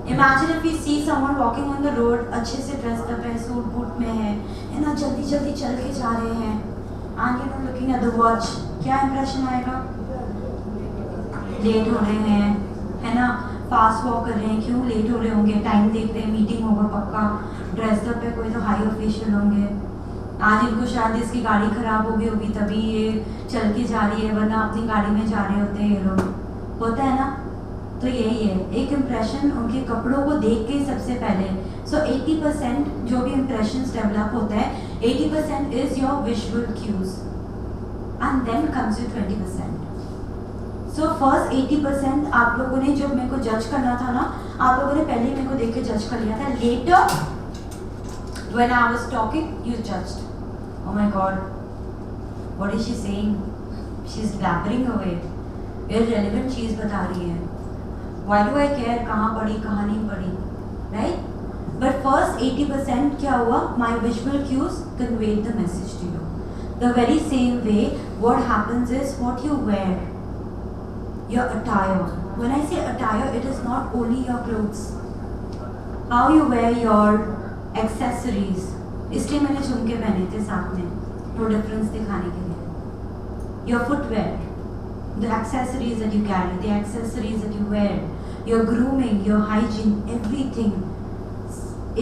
Imagine if we see someone walking on the road, अच्छे से dressed up है, suit boot में है ना, जल्दी जल्दी चल के जा रहे हैं, and you know looking at the watch, क्या impression आएगा? लेट हो रहे हैं, है ना, फास्ट वॉक कर रहे हैं, क्यों लेट हो रहे होंगे, टाइम देख रहे हैं, मीटिंग होगा पक्का, ड्रेस्ड अप है, कोई तो हाई ऑफिशियल होंगे, आज इनको शायद इसकी गाड़ी खराब हो गई होगी तभी ये चल के जा रही है, वरना अपनी गाड़ी में जा रहे होते हैं ये लोग, होता है ना। तो यही है, एक इम्प्रेशन उनके कपड़ों को देख के सबसे पहले। सो 80% जो भी इम्प्रेशंस डेवलप होता है, 80% is your visual cues and then comes you 20%। So first 80% आप लोगों ने जब मेरे को जज करना था ना, आप लोगों ने पहले मेरे को देख के जज कर लिया था। Letter when I was talking you judged, oh my God what is she saying, she is blabbering away, irrelevant चीज बता रही है, व्हाई डू आई केयर, कहाँ पढ़ी कहाँ नहीं पढ़ी, राइट। बट फर्स्ट 80% क्या हुआ, my visual cues conveyed the message to you. The very same way what happens is what you wear, your attire. When I say attire, it is not only your clothes, how you wear your accessories. इसलिए मैंने झुमके पहने थे साथ में, तो difference दिखाने के लिए। Your footwear, the accessories that you carry, the accessories that you wear, your grooming, your hygiene, everything,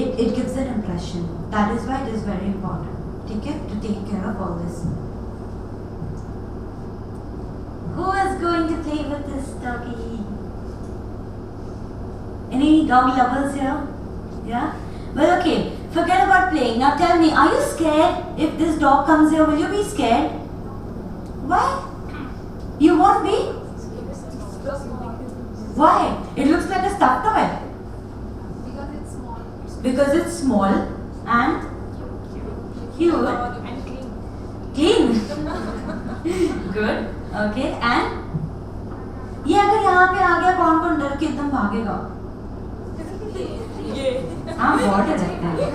it gives an impression. That is why it is very important, ठीक है, to take care of all this. Who is going to play with this doggy? Any dog lovers here? Yeah? Well, okay, forget about playing. Now tell me, are you scared if this dog comes here? Will you be scared? Why? You won't be? Why? It looks like a stuffed toy. Because it's small. Because it's small and cute. And clean. Clean? Good. Okay, and ये अगर यहाँ पे आ गया, कौन कौन डर के एकदम भागेगा? हाँ, बहुत डर लगता है,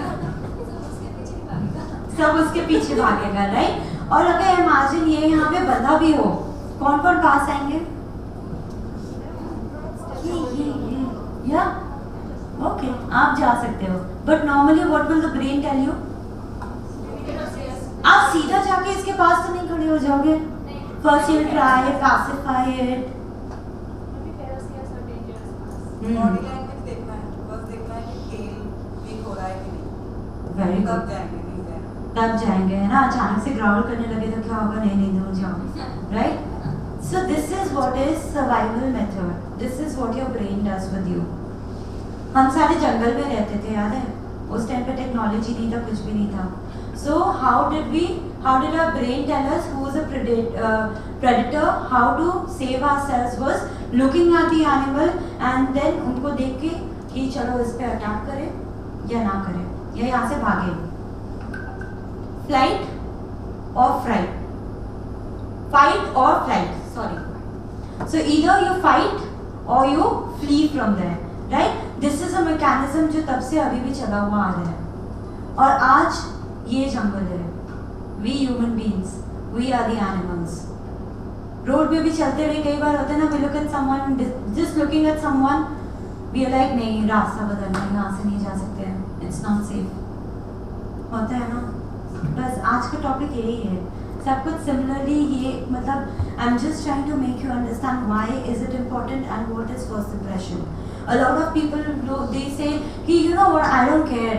सब उसके पीछे भागेगा, राइट। और अगर इमेजिन ये यहाँ पे बंधा भी हो, कौन कौन पास आएंगे? या ओके, आप जा सकते हो, but normally what will the brain tell you? आप सीधा जाके इसके पास तो नहीं खड़े हो जाओगे। First you'll try, pacify it. Body language देखना है, बस देखना है कि खेल वीक हो रहा है कि नहीं। Very तब good. जाएंगे, नहीं जाएंगे। तब जाएंगे, है ना। अचानक से ग्राउल करने लगे तो क्या होगा? नहीं दूर जाओ, right? So this is what is survival method. This is what your brain does with you. हम सारे जंगल में रहते थे, याद है? उस टाइम पे टेक्नोलॉजी नहीं था, कुछ भी नहीं था। So how did our brain tell us who is a predator? How to save ourselves was looking at the animal and then उनको देख के कि चलो इस पे अटैक करें या ना करें, या यहाँ से भागे। Flight or fright? Fight or flight, sorry. So either you fight or you flee from there, right? This is a mechanism जो तब से अभी भी चला हुआ आ रहा है। और आज ये जंगल है, we human beings, we are the animals. Road पे भी चलते हुए कई बार होता है ना, we look at someone, just looking at someone, we are like नहीं, रास्ता बदलना, यहाँ से नहीं जा सकते हैं, it's not safe, होता है ना। बस आज का टॉपिक यही है, सब कुछ सिमिलरली ये मतलब I'm just trying to make you understand why is it important and what is first impression. A lot of people they say कि you know what, I don't care.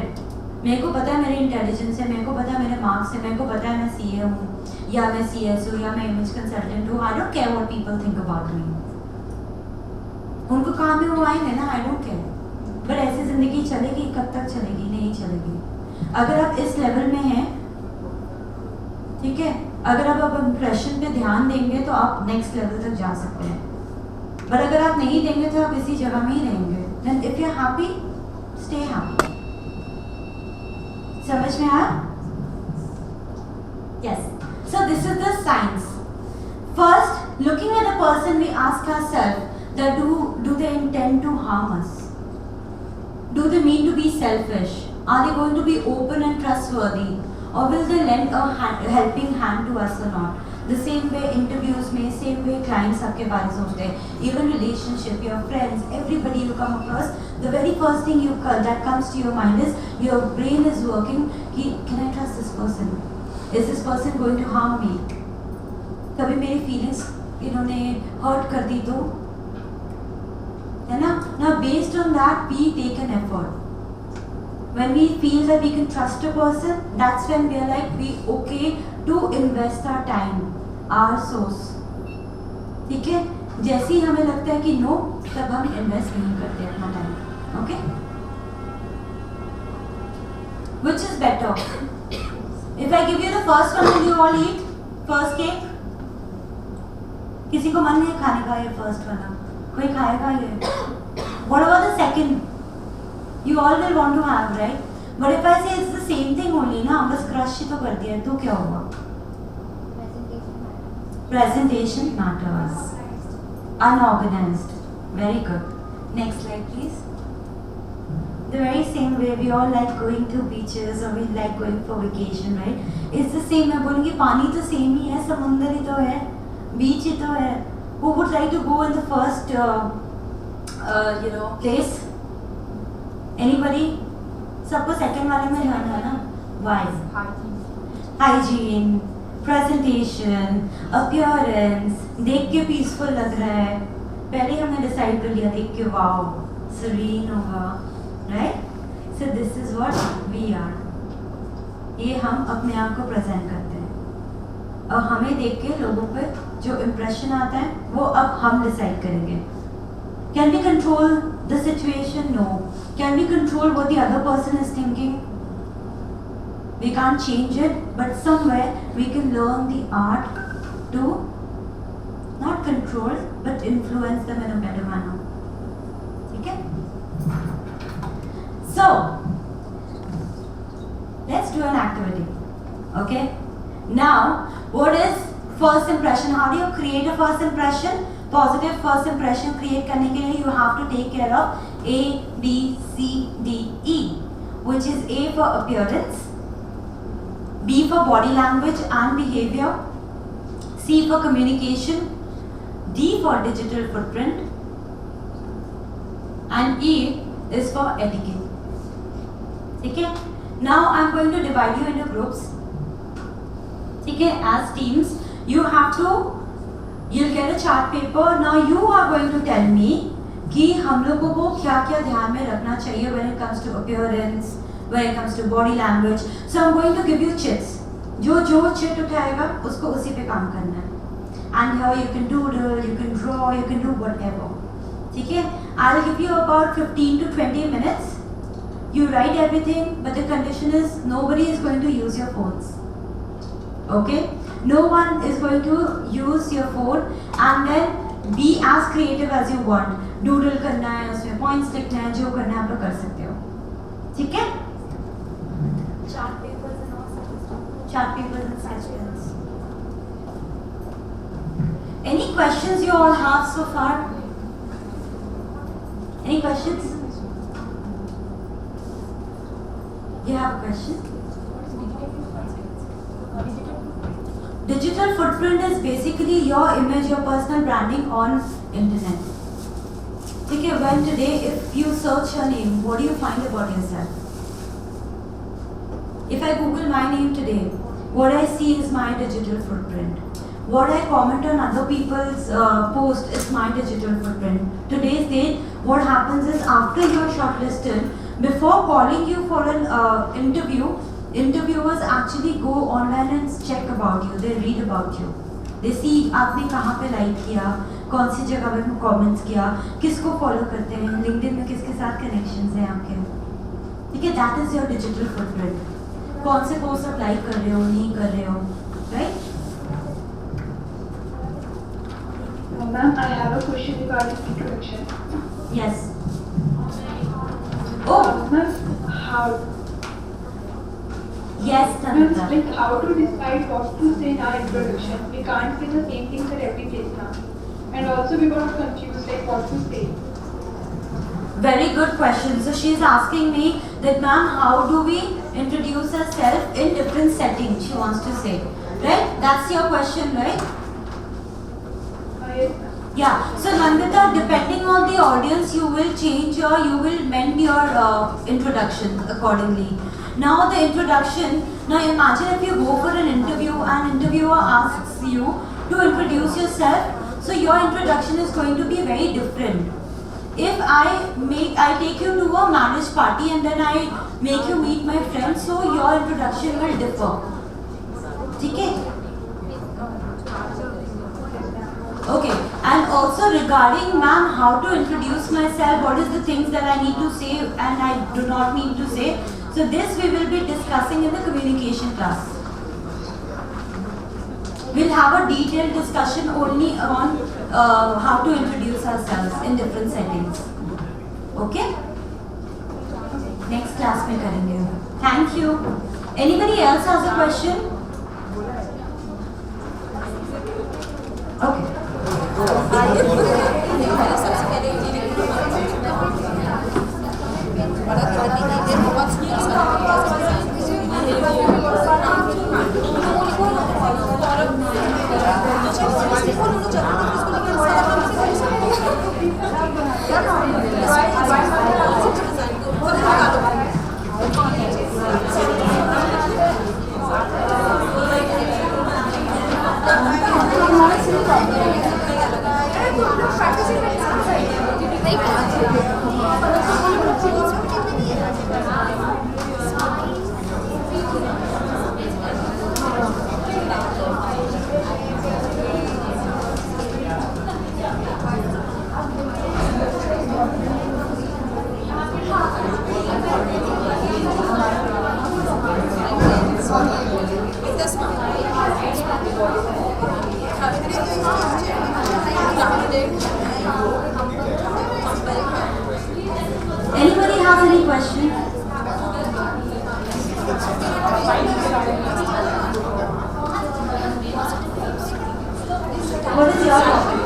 मेरे को पता है मेरी इंटेलिजेंस है, मेरे को पता है मेरे मार्क्स है, मेरे को पता है मैं CA हूँ या मैं CS हूँ या मैं इमेज कंसल्टेंट हूँ. I don't care what people think about me. उनको काम में वो आएंगे ना, I don't care. पर ऐसी जिंदगी चलेगी कब तक चलेगी? नहीं चलेगी. अगर आप इस लेवल में हैं, ठीक है, अगर आप इंप्रेशन पे ध्यान देंगे तो आप नेक्स्ट लेवल तक जा सकते हैं. पर अगर आप नहीं देंगे तो आप इसी जगह में ही रहेंगे. Then if you're happy, stay happy. समझ में आया? Yes. So this is the science. First, looking at a person, we ask ourselves that do they intend to harm us? Do they mean to be selfish? Are they going to be open and trustworthy? Or will they lend a helping hand to us or not? The same way interviews में, same way clients आपके बारे में सोचते हैं. Even relationship, your friends, everybody you come across, the very first thing that comes to your mind is your brain is working कि can I trust this person? Is this person going to harm me? कभी मेरी feelings इन्होंने hurt कर दी तो, है ना? Now based on that we take an effort. When we feel that we can trust a person, that's when we are like we okay to invest our time, our source. ठीक है? जैसे ही हमें लगता है कि no, तब हम invest नहीं करते अपना time. Okay? Which is better? If I give you the first one, will you all eat? First cake? किसी को मन नहीं खाने का ये first वाला? कोई खाएगा ये? What about the second? You all will want to have, right? But if I say it's the same thing only, ना बस crush ही तो कर दिया, तो क्या होगा? Presentation matters. Unorganized. Very good. Next slide, please. The very same way we all like going to beaches or we like going for vacation, right? It's the same. मैं बोलूँगी पानी तो same ही है, समुंदर ही तो है, beach ही तो है. Who would like to go in the first, place? Anybody? सबको second वाले में जाना है ना? Why? Hygiene, presentation, appearance. देख के peaceful लग रहा है. पहले हमने decide कर लिया देख के wow, serene होगा, right? So this is what we are. ये हम अपने आप को present करते हैं. और हमें देख के लोगों पे जो impression आता है, वो अब हम decide करेंगे. Can we control the situation? No. Can we control what the other person is thinking? We can't change it, but somewhere we can learn the art to not control, but influence them in a better manner. Okay? So, let's do an activity. Okay? Now, what is first impression? How do you create a first impression? Positive first impression create करने के लिए you have to take care of A, B, C, D, E, which is A for appearance, B for body language and behavior, C for communication, D for digital footprint, and E is for etiquette. ठीक है? Now I'm going to divide you into groups. ठीक है? As teams, you have to. You'll get a chart paper. Now you are going to tell me कि हम लोगों को क्या-क्या ध्यान में रखना चाहिए when it comes to appearance, when it comes to body language. So I'm going to give you chits. जो chit उठाएगा उसको उसी पे काम करना है. And here you can doodle, you can draw, you can do whatever. ठीक है? I'll give you about 15 to 20 minutes. You write everything, but the condition is nobody is going to use your phones. Okay? No one is going to use your phone and then be as creative as you want. Doodle करना है, उसमें points लिखना है, जो करना है आप लोग कर सकते हो. ठीक है? Chart papers and all such stuff. Chart papers and sketch pens. Any questions you all have so far? Any questions? You have a question? Digital footprint is basically your image, your personal branding on internet. ठीक है? When today, if you search your name, what do you find about yourself? If I Google my name today, what I see is my digital footprint. what I comment on other people's post is my digital footprint. Today's date, what happens is after you are shortlisted, before calling you for an interview, interviewers actually go online and check about you. They read about you. They see आपने कहाँ पे like किया, कौन सी जगह पे comments किया, किसको follow करते हैं, लिंक्डइन में किसके साथ कनेक्शंस हैं आपके, ठीक है? That is your digital footprint. कौन से पोस्ट आप लाइक कर रहे हो, नहीं कर रहे हो, right? Ma'am, I have a question regarding introduction. Yes. Oh, ma'am, how? Yes, Ma'am, like how to decide what to say in our introduction? We can't say the same things at every place now. And also we got confused like what to say. Very good question. So she is asking me that, ma'am, how do we introduce ourselves in different settings? She wants to say, right? That's your question, right? Yes. Yeah. So Nandita, depending on the audience, you will mend your introduction accordingly. Now the introduction. Now imagine if you go for an interview and interviewer asks you to introduce yourself. So your introduction is going to be very different. If I take you to a marriage party and then I make you meet my friends, so your introduction will differ. Okay? Okay. And also regarding, ma'am, how to introduce myself, what is the things that I need to say and I do not need to say. So this we will be discussing in the communication class. We'll have a detailed discussion only on how to introduce ourselves in different settings. Okay? Next class में करेंगे. Thank you. Anybody else has a question? Okay. Anybody have any question? What is your topic?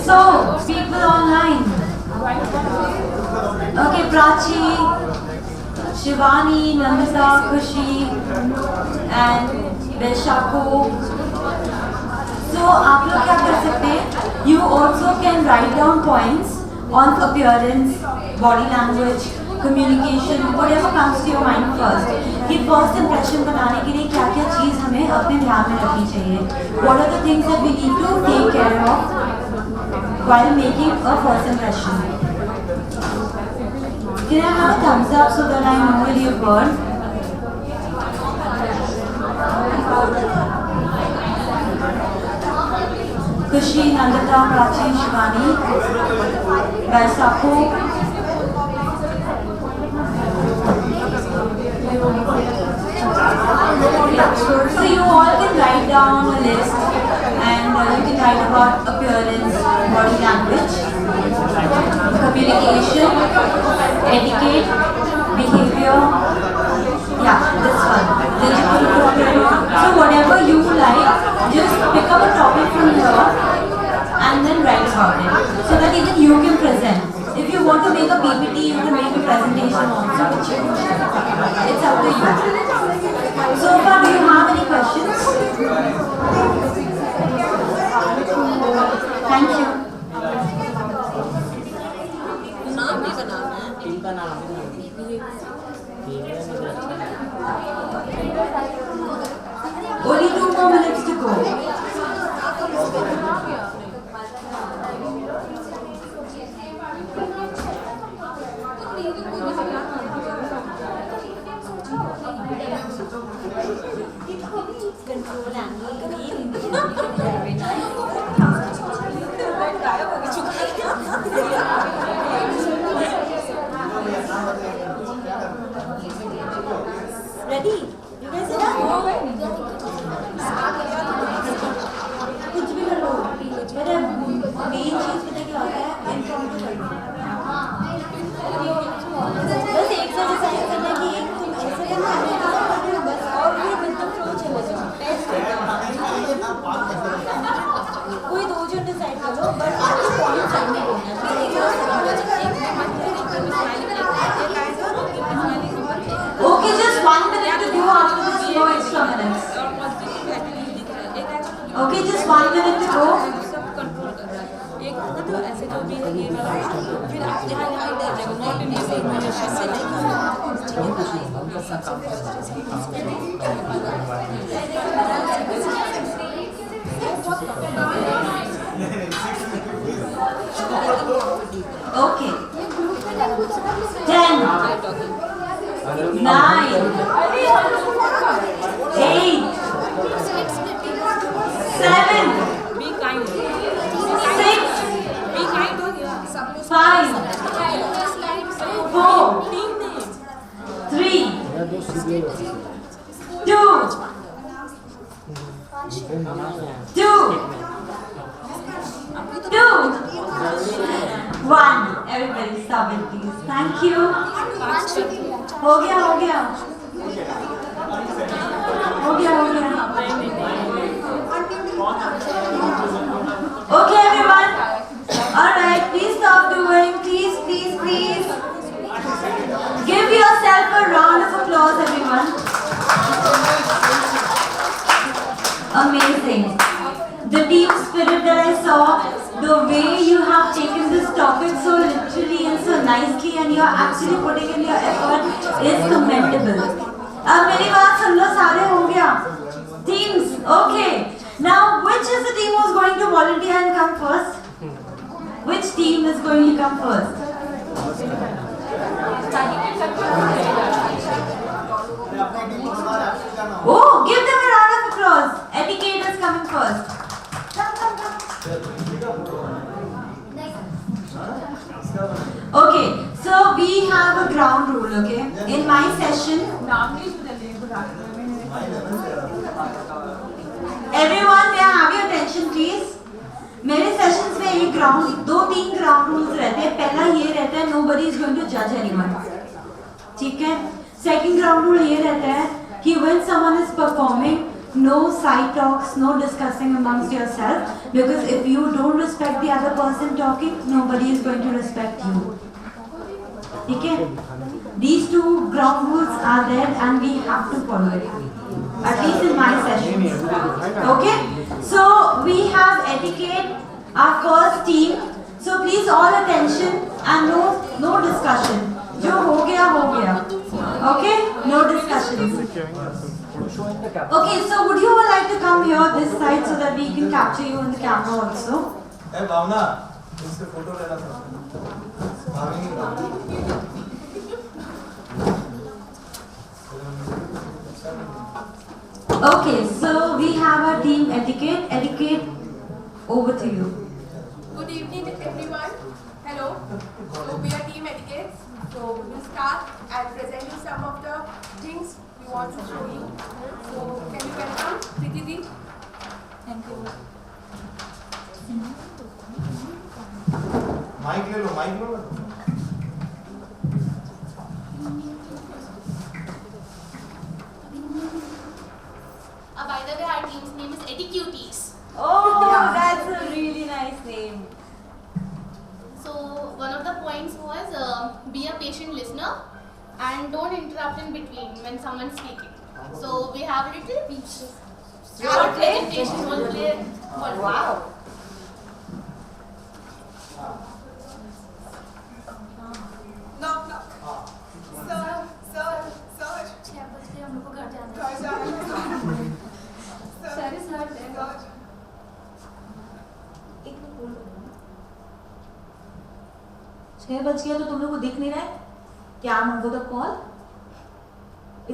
So, people online. Okay, Prachi, Shivani, Nandita, Khushi, and Beshako. So आप लोग क्या कर सकते हैं? You also can write down points on appearance, body language, communication, whatever comes to your mind first. कि first impression बनाने के लिए क्या-क्या चीज़ हमें अपने ध्यान में रखनी चाहिए? What are the things that we need to take care of while making a first impression? Can I have a thumbs up so that I know that you've heard? Kushi, Nandita, Prachi, Shivani, guys, आपको so you all can write down a list and you can write about appearance, body language, communication, etiquette, behavior. Yeah, this one. So whatever you like, just pick up a topic from here and then write about it so that even you can present. If you want to make a PPT, you can make a presentation also, which you can share. It's up to you. So far, do you have any questions? Thank you. Team का नाम Only 2 more minutes to go. Ready? You guys are done? कुछ भी कर लो। मेरा main चीज पता क्या होता है? इनफॉर्मेटिव करना। बस एक से डिसाइड करना कि एक तुम ऐसे करना है बस और भी विद द फ्लो चले जाओ। टेस्ट कोई 2 जन डिसाइड कर लो बट आपको पॉइंट सामने बोलना है। Okay, just 1 minute to go after this, no extra minutes. Okay, just 1 minute to go. एक तो ऐसे जो भी है ये वाला फिर आप यहाँ यहाँ इधर देखो नॉट इन दिस इग्नोरेशन से नहीं Okay. 10, 9, 8, 7, be kind 6, be kind हो गया 5, 4, 3, 2, 1. Everybody stop it please. Thank you. हो गया Okay everyone. Alright, please stop doing. Please. Give yourself a round of applause everyone. Amazing. The team spirit that I saw, the way you have taken this topic so literally and so nicely and you are actually putting in your effort is commendable. अब मेरी बात सुन लो सारे हो गया? Teams, okay. Now which is the team who is going to volunteer and come first? Which team is going to come first? Oh, give them a round of applause. Etiquette is coming first. Okay, so we have a ground rule, okay? In my session, everyone, may I have your attention please? मेरे sessions में एक ground 2-3 ground rules रहते हैं। पहला ये रहता है nobody is going to judge anyone, ठीक है? सेकंड ग्राउंड रूल ये रहता है कि when someone is performing, no side talks, no discussing amongst yourself, because if you don't respect the other person talking, nobody is going to respect you. ठीक है? These 2 ground rules are there and we have to follow it. At least in my session. Okay, so we have etiquette, our first team. So please all attention and no discussion. जो हो गया हो गया. Okay, no discussions. Okay, so would you all like to come here this side so that we can capture you in the camera also? Hey Bhavna, इससे photo लेना था. भागेंगे ना. Okay, so we have our team etiquette. Etiquette, over to you. Good evening, everyone. Hello. So we are team etiquette. So we will start and present you some of the things we want to show you. So can you welcome Preeti Ji? Thank you. Mic ले लो. By the way, our team's name is Eticuties. Oh, that's a really nice name. So one of the points was be a patient listener and don't interrupt in between when someone's speaking. So we have a little short presentation. We'll play. Wow. Knock, knock. Sir. हम लोग को घर जाना है. Sir is not there. एक minute बोलो. 6 बज गया तो तुम लोग को दिख नहीं रहा है क्या? मंगो द कॉल.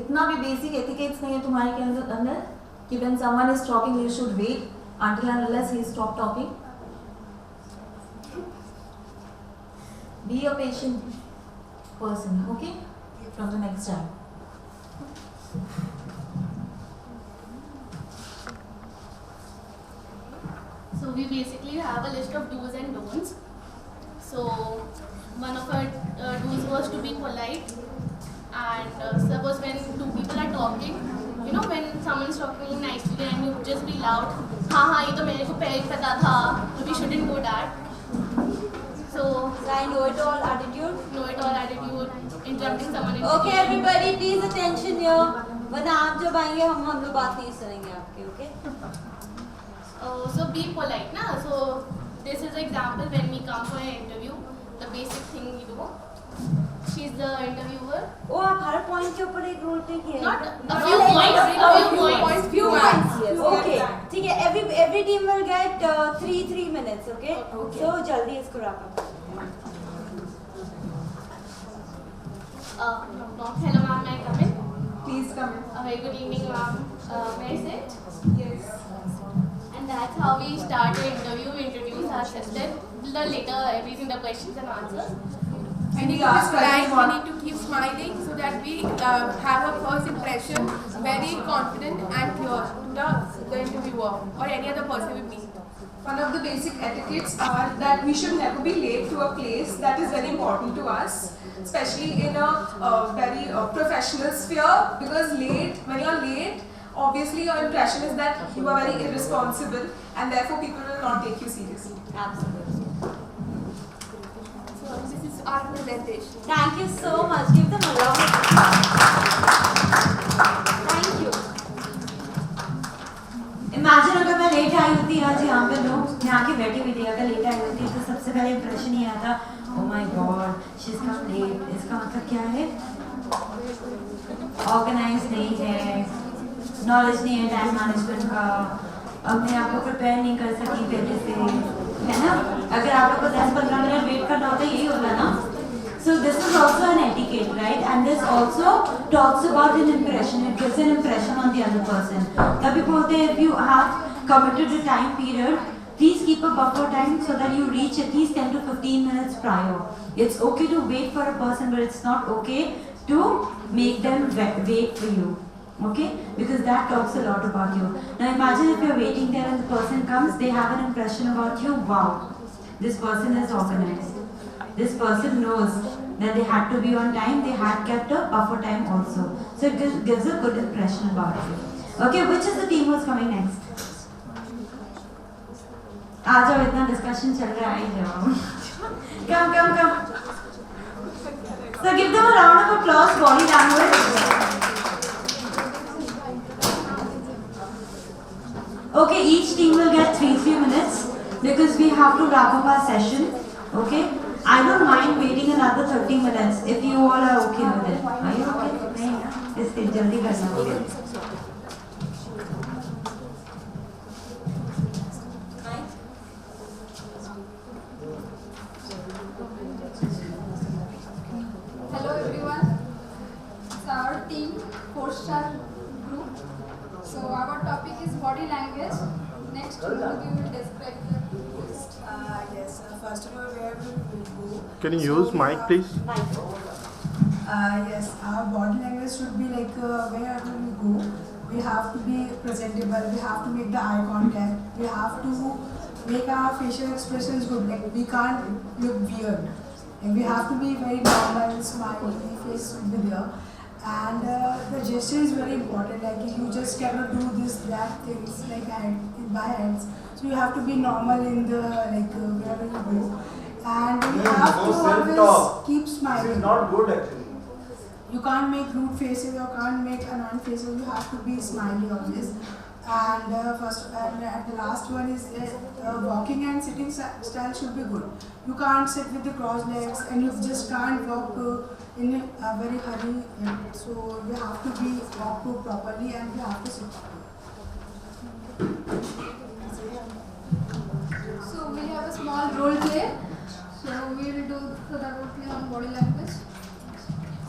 इतना भी बेसिक एथिकेट्स नहीं है तुम्हारे के अंदर कि when someone is talking you should wait until and unless he stop talking. Be a patient person, okay? From the next time. So we basically have a list of do's and don'ts. So one of our do's was to be polite. And suppose when two people are talking, you know, when someone's talking nicely and you just be loud, हाँ ये तो मेरे को पहले पता था, we shouldn't do that. So know-it-all attitude. Know-it-all attitude, interrupting someone. Okay, everybody, please attention here. वरना आप जब आएंगे हम लोग बात नहीं सुनेंगे आपके. Okay? So be polite, na. So this is an example when we come for an interview. The basic thing we do. She's the interviewer. Oh, आप हर point के ऊपर एक role play किया है. Not a few points. Few points. Yes. Okay. ठीक है. Every team will get 3 minutes. Okay. So जल्दी इसको wrap up. Hello, ma'am. May I come in? Please come in. A very good evening, ma'am. May I sit? Yes. And that's how we start the interview. We introduce ourselves. Then later, everything, the questions and answers. We need to be polite, we need to keep smiling so that we have a first impression very confident and clear to the interviewer or any other person we meet. One of the basic etiquettes are that we should never be late to a place that is very important to us, especially in a very professional sphere, because when you're late, obviously your impression is that you are very irresponsible and therefore people will not take you seriously. Absolutely. So this is our presentation. Thank you so much. Give them a round of applause. Thank you. Imagine अगर मैं late आई होती आज यहाँ पे लोग यहाँ के बैठी हुई थी, अगर लेट आई होती तो सबसे पहले इम्प्रेशन ये आता, oh my God, she's come late. इसका मतलब क्या है? Organized नहीं है, knowledge नहीं है टाइम मैनेजमेंट का, अपने आप को प्रिपेयर नहीं कर सकी पहले से, है ना? अगर आप लोग को 10-15 मिनट वेट करना होता यही होगा ना? So this is also an etiquette, right? And this also talks about an impression. It gives an impression on the other person. तभी बोलते हैं if you have committed a time period, please keep a buffer time so that you reach at least 10 to 15 minutes prior. It's okay to wait for a person, but it's not okay to make them wait for you. Okay? Because that talks a lot about you. Now imagine if you're waiting there and the person comes, they have an impression about you. Wow, this person is organized. This person knows that they had to be on time, they had kept a buffer time also. So it gives a good impression about you. Okay, which is the team who's coming next? आ जाओ, इतना discussion चल रहा है, जाओ. Come. So give them a round of applause, body language. Okay, each team will get 3 minutes because we have to wrap up our session. Okay, I don't mind waiting another 30 minutes if you all are okay with it. Are you okay? नहीं ना? इससे जल्दी करना होगा. Hello everyone, it's our team, 4-star group. So our topic is body language. Next we will describe the list. Yes, first of all, where we will go. Can you use mic, please? Yes, our body language should be like wherever we go, we have to be presentable, we have to make the eye contact, we have to make our facial expressions good, like we can't look weird. And we have to be very normal, smiley, face should be there. And the gesture is very important, like you just cannot do this, that things like by hands. So you have to be normal in the, like wherever you go. And you have to always keep smiling. This is not good actually. You can't make rude faces or can't make annoying faces. You have to be smiley always. And the last one is walking and sitting style should be good. You can't sit with the crossed legs and you just can't walk in a very hurry. So you have to be walk properly and you have to sit properly. So we have a small role play. So we will do the role play on body language.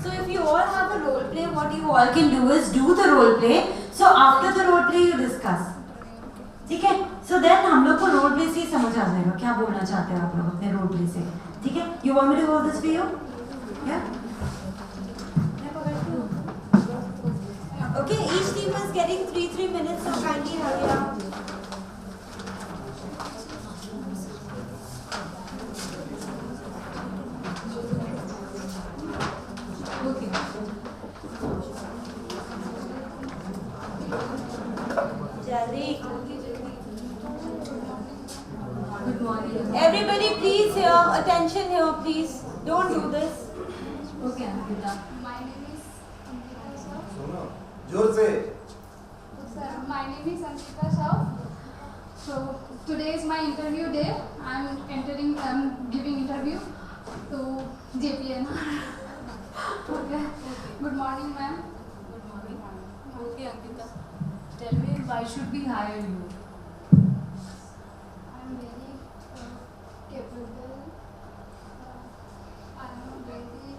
So if you all have a role play, what you all can do is do the role play. So after the role play you discuss. ठीक है? So then हम लोग को role play से ही समझ आ जाएगा क्या बोलना चाहते हैं आप लोग अपने role play से. ठीक है? You want me to hold this for you? Yeah. Okay, each team is getting 3 minutes, so kindly hurry up. Okay. Jaldi. Good morning. Everybody, please here. Attention here, please. Don't do this. Okay, Ankita. My name is Ankita Shah. सुनो जोर से. Sir, my name is Ankita Shah. So today is my interview day. I'm giving interview to JPN. Okay. Good morning, ma'am. Good morning. Okay, Ankita. Tell me, why should we hire you? I'm very capable. I'm very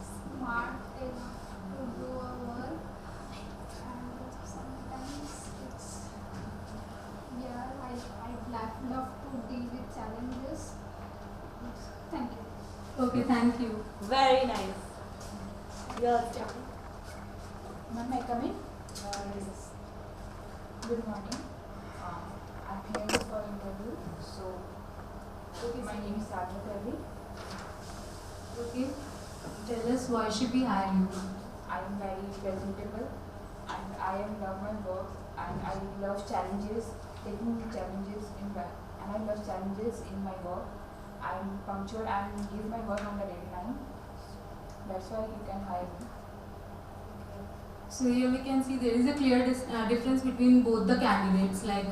smart enough to do our work. And sometimes it's, yeah, I'd love to deal with challenges. Thank you. Okay, thank you. Very nice. Your turn. Ma'am, may I come in? Yes. Good morning. I'm here for interview. So, okay, my name is Sarna Karvi. Okay. Tell us, why should we hire you? I am very presentable and I love my work and I love challenges, taking challenges and I love challenges in my work. I'm punctual and give my work on the deadline. That's why you can hire me. So here we can see there is a clear difference between both the candidates. Like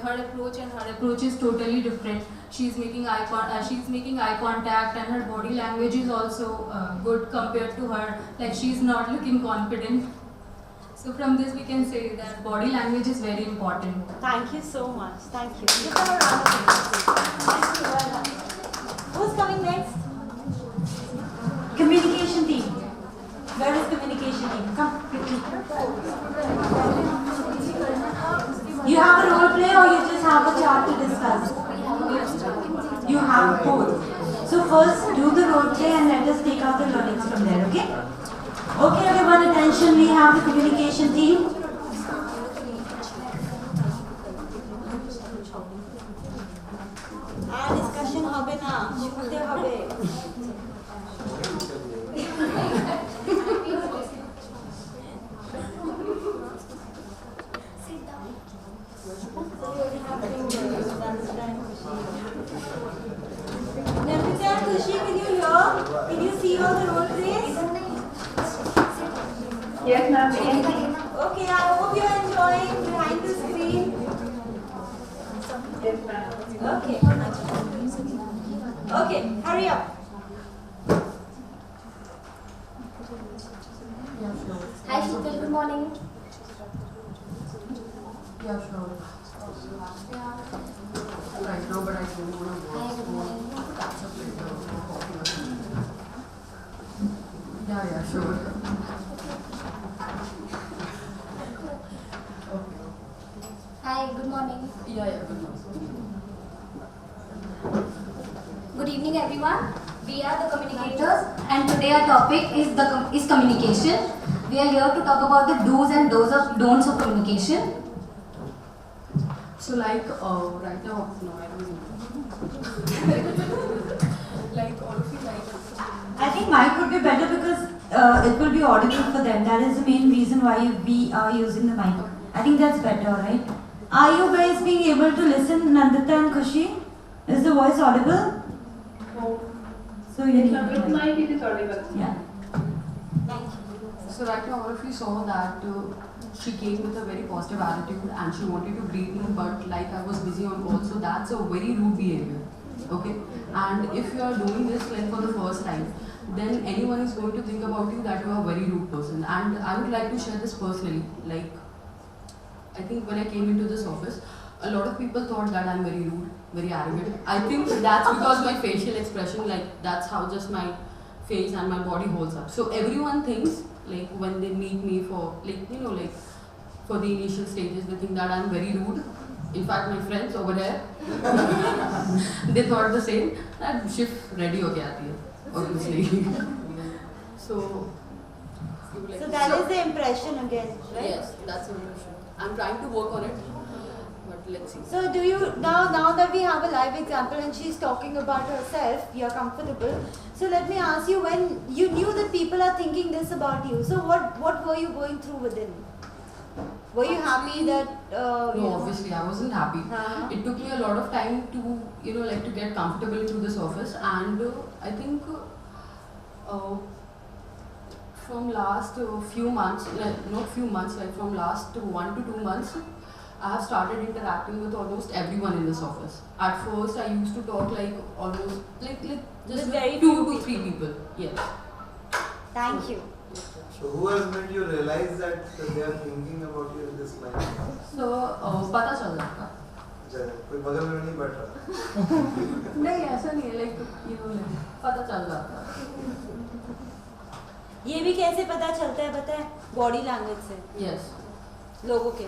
her approach and her approach is totally different. She's making eye contact and her body language is also good compared to her. Like she's not looking confident. So from this we can say that body language is very important. Thank you so much. Thank you. Give them a round of applause. Who's coming next? Communication team. Where is communication team? Come quickly. You have a role play or you just have a chart to discuss? You have both. So first do the role play and let us take out the learnings from there, okay? Okay everyone, attention, we have the communication team. Discussion hobe na, shute hobe. Nafisa, Khushi, can you hear? Can you see all the role plays? Yes, ma'am. Okay, I Okay. Okay, hurry up. Hi Sheetal, good morning. Yeah, sure. Right now, but I don't want to Hi, good morning. catch up later for coffee or something. Yeah, sure. Hi, good morning. Yeah, good morning. Good evening, everyone. We are the communicators, and today our topic is communication. We are here to talk about the do's and don'ts of communication. So right now, no, I don't know. Like all of you I think mic would be better because it will be audible for them. That is the main reason why we are using the mic. I think that's better, right? Are you guys being able to listen, Nandita and Khushi? Is the voice audible? So you need With mic it is audible. Yeah. So right now all of you saw that she came with a very positive attitude and she wanted to greet me, but like I was busy on call, so that's a very rude behavior. Okay? And if you are doing this like for the first time, then anyone is going to think about you that you are a very rude person. And I would like to share this personally. Like, I think when I came into this office, a lot of people thought that I'm very rude, very arrogant. I think that's because my facial expression, like that's how just my face and my body holds up. So everyone thinks, like when they meet me for like, you know, like for the initial stages, they think that I'm very rude. In fact, my friends over there, they thought the same, that shift ready ho gaya thi, obviously. So that is the impression again, right? Yes, that's the impression. I'm trying to work on it, but let's see. So do you, now that we have a live example and she's talking about herself, you're comfortable. So let me ask you, when you knew that people are thinking this about you, so what were you going through within? Were you happy that... no, obviously I wasn't happy. It took me a lot of time to, you know, like to get comfortable into this office, and I think from last few months, like not few months, like from last 1 to 2 months, I have started interacting with almost everyone in this office. At first, I used to talk like almost like just very 2 to 3 people. Yes. Thank you. So who has made you realize that they are thinking about you in this line? So पता चल जाता. कोई बगल में नहीं बैठ रहा. नहीं ऐसा नहीं है, like you know, like पता चल जाता. ये भी कैसे पता चलता है पता है? बॉडी लैंग्वेज से. Yes. लोगों के,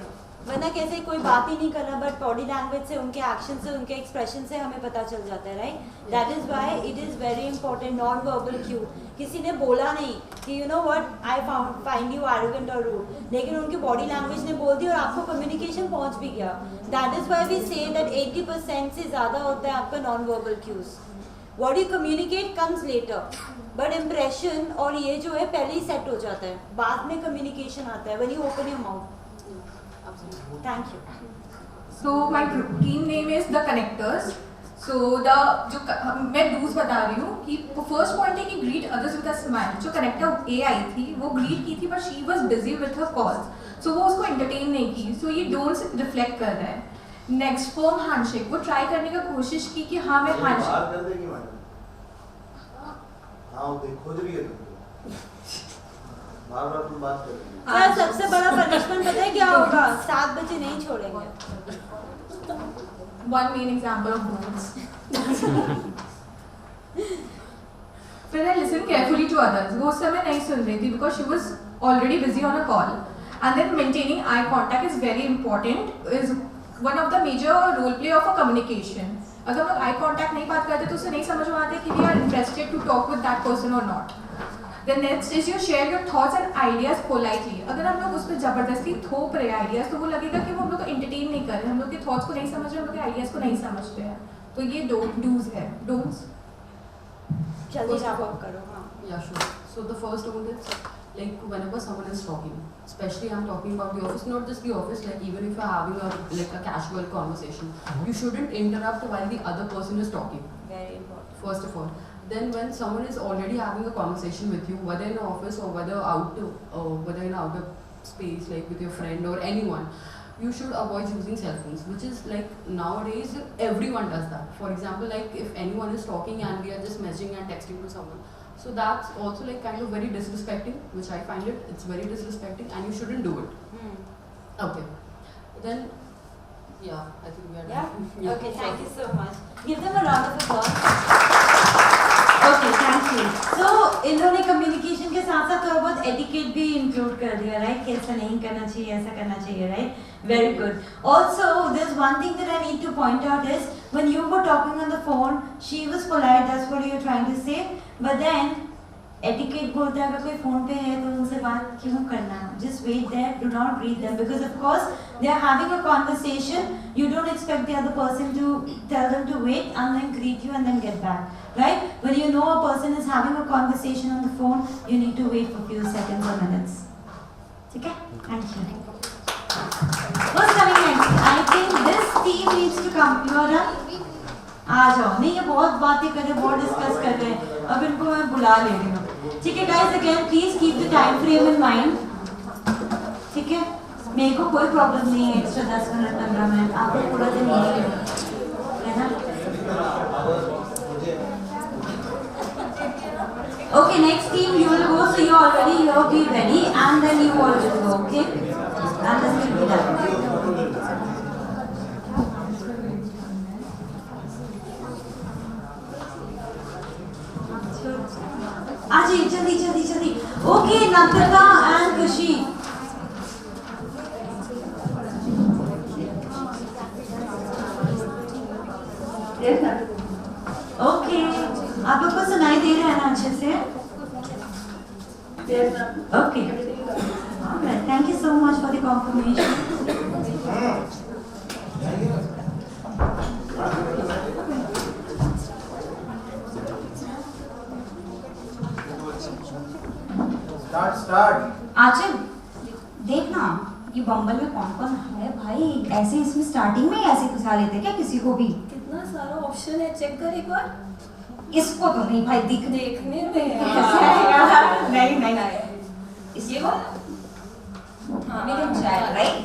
वरना कैसे कोई बात ही नहीं कर रहा, बट बॉडी लैंग्वेज से, उनके एक्शन से, उनके एक्सप्रेशन से हमें पता चल जाता है, right? That is why it is very important. Non verbal cue, किसी ने बोला नहीं कि you know what I find you arrogant और रूड, लेकिन उनकी बॉडी लैंग्वेज ने बोल दी और आपको कम्युनिकेशन पहुंच भी गया. That is why we say that 80% से ज़्यादा होता है आपका non verbal cues. What you communicate comes later, but impression और ये जो है पहले ही सेट हो जाता है, बाद में कम्युनिकेशन आता है when you open your mouth. Thank you. So my team name is the Connectors. So the जो मैं do's बता रही हूँ कि first point है कि greet others with a smile. जो connector A आई थी वो greet की थी, but she was busy with her calls. So वो उसको entertain नहीं की. So ये don'ts reflect कर रहा है. Next, firm handshake. वो try करने का कोशिश की कि हाँ मैं handshake. बाहर कर देगी मैडम. हाँ वो खोज रही है तुमको. बार-बार तुम बात कर रही हो. हाँ, सबसे बड़ा पनिशमेंट पता है क्या होगा? 7 बजे नहीं छोड़ेंगे. One main example of don'ts. फिर I listen carefully to others. वो उस समय नहीं सुन रही थी because she was already busy on a call. And then maintaining eye contact is very important. Is one of the major role play of a communication. अगर हम लोग eye contact नहीं बात करते तो उसे नहीं समझ में आते कि we are interested to talk with that person or not. The next is you share your thoughts and ideas politely. अगर हम लोग उस पर जबरदस्ती थोप रहे ideas तो वो लगेगा कि वो हम लोग को entertain नहीं कर रहे, हम लोग के thoughts को नहीं समझ रहे, हम लोग के ideas को नहीं समझ रहे हैं. तो ये do's है. Don'ts. जल्दी wrap up करो. हाँ. Yeah, sure. So the first don't is like whenever someone is talking, especially I'm talking about the office, not just the office, like even if you're having a casual conversation, you shouldn't interrupt while the other person is talking. Very important. First of all. Then when someone is already having a conversation with you, whether in the office or whether in outer space, like with your friend or anyone, you should avoid using cell phones, which is like nowadays everyone does that. For example, like if anyone is talking and we are just messaging and texting to someone, so that's also like kind of very disrespecting, which I find it's very disrespecting and you shouldn't do it. Okay, then yeah, I think we are done. Yeah? Okay, thank you so much. Give them a round of applause. Okay, thank you. So, इन्होंने communication के साथ साथ थोड़ा बहुत etiquette भी include कर दिया, right? कैसा नहीं करना चाहिए, ऐसा करना चाहिए, right? Very good. Also, there's one thing that I need to point out is when you were talking on the phone, she was polite. That's what you're trying to say. But then, etiquette बोलता है अगर कोई phone पे है तो उनसे बात क्यों करना? Just wait there. Do not greet them because of course they are having a conversation. You don't expect the other person to tell them to wait and then greet you and then get back. Right? When you know a person is having a conversation on the phone, you need to wait for a few seconds or minutes. Okay? Thank you. What's coming next? I think this team needs to come. You are done? आ जाओ. नहीं ये बहुत बातें कर रहे हैं, बहुत discuss कर रहे हैं. अब इनको मैं बुला ले रही हूँ. ठीक है guys, again please keep the time frame in mind. ठीक है? मेरे को कोई प्रॉब्लम नहीं है एक्स्ट्रा 10 मिनट 15 मिनट. आपको पूरा दिन नहीं है ना? Okay, next team you will go, so you already here, be ready and then you all will go, okay? And this will be done. Aji, jaldi. Okay, Natrata and Kushi. Yes, sir. Okay. आप लोग को सुनाई दे रहा है ना अच्छे से? Yes, sir. Okay. Alright. Thank you so much for the confirmation. Start. आचिम, देखना ये बम्बल में कौन है भाई. ऐसे इसमें स्टार्टिंग में ऐसे घुसा लेते क्या किसी को भी? कितना सारा ऑप्शन है, चेक कर एक बार. इसको तो नहीं भाई, देखने में नहीं इसको medium child, right?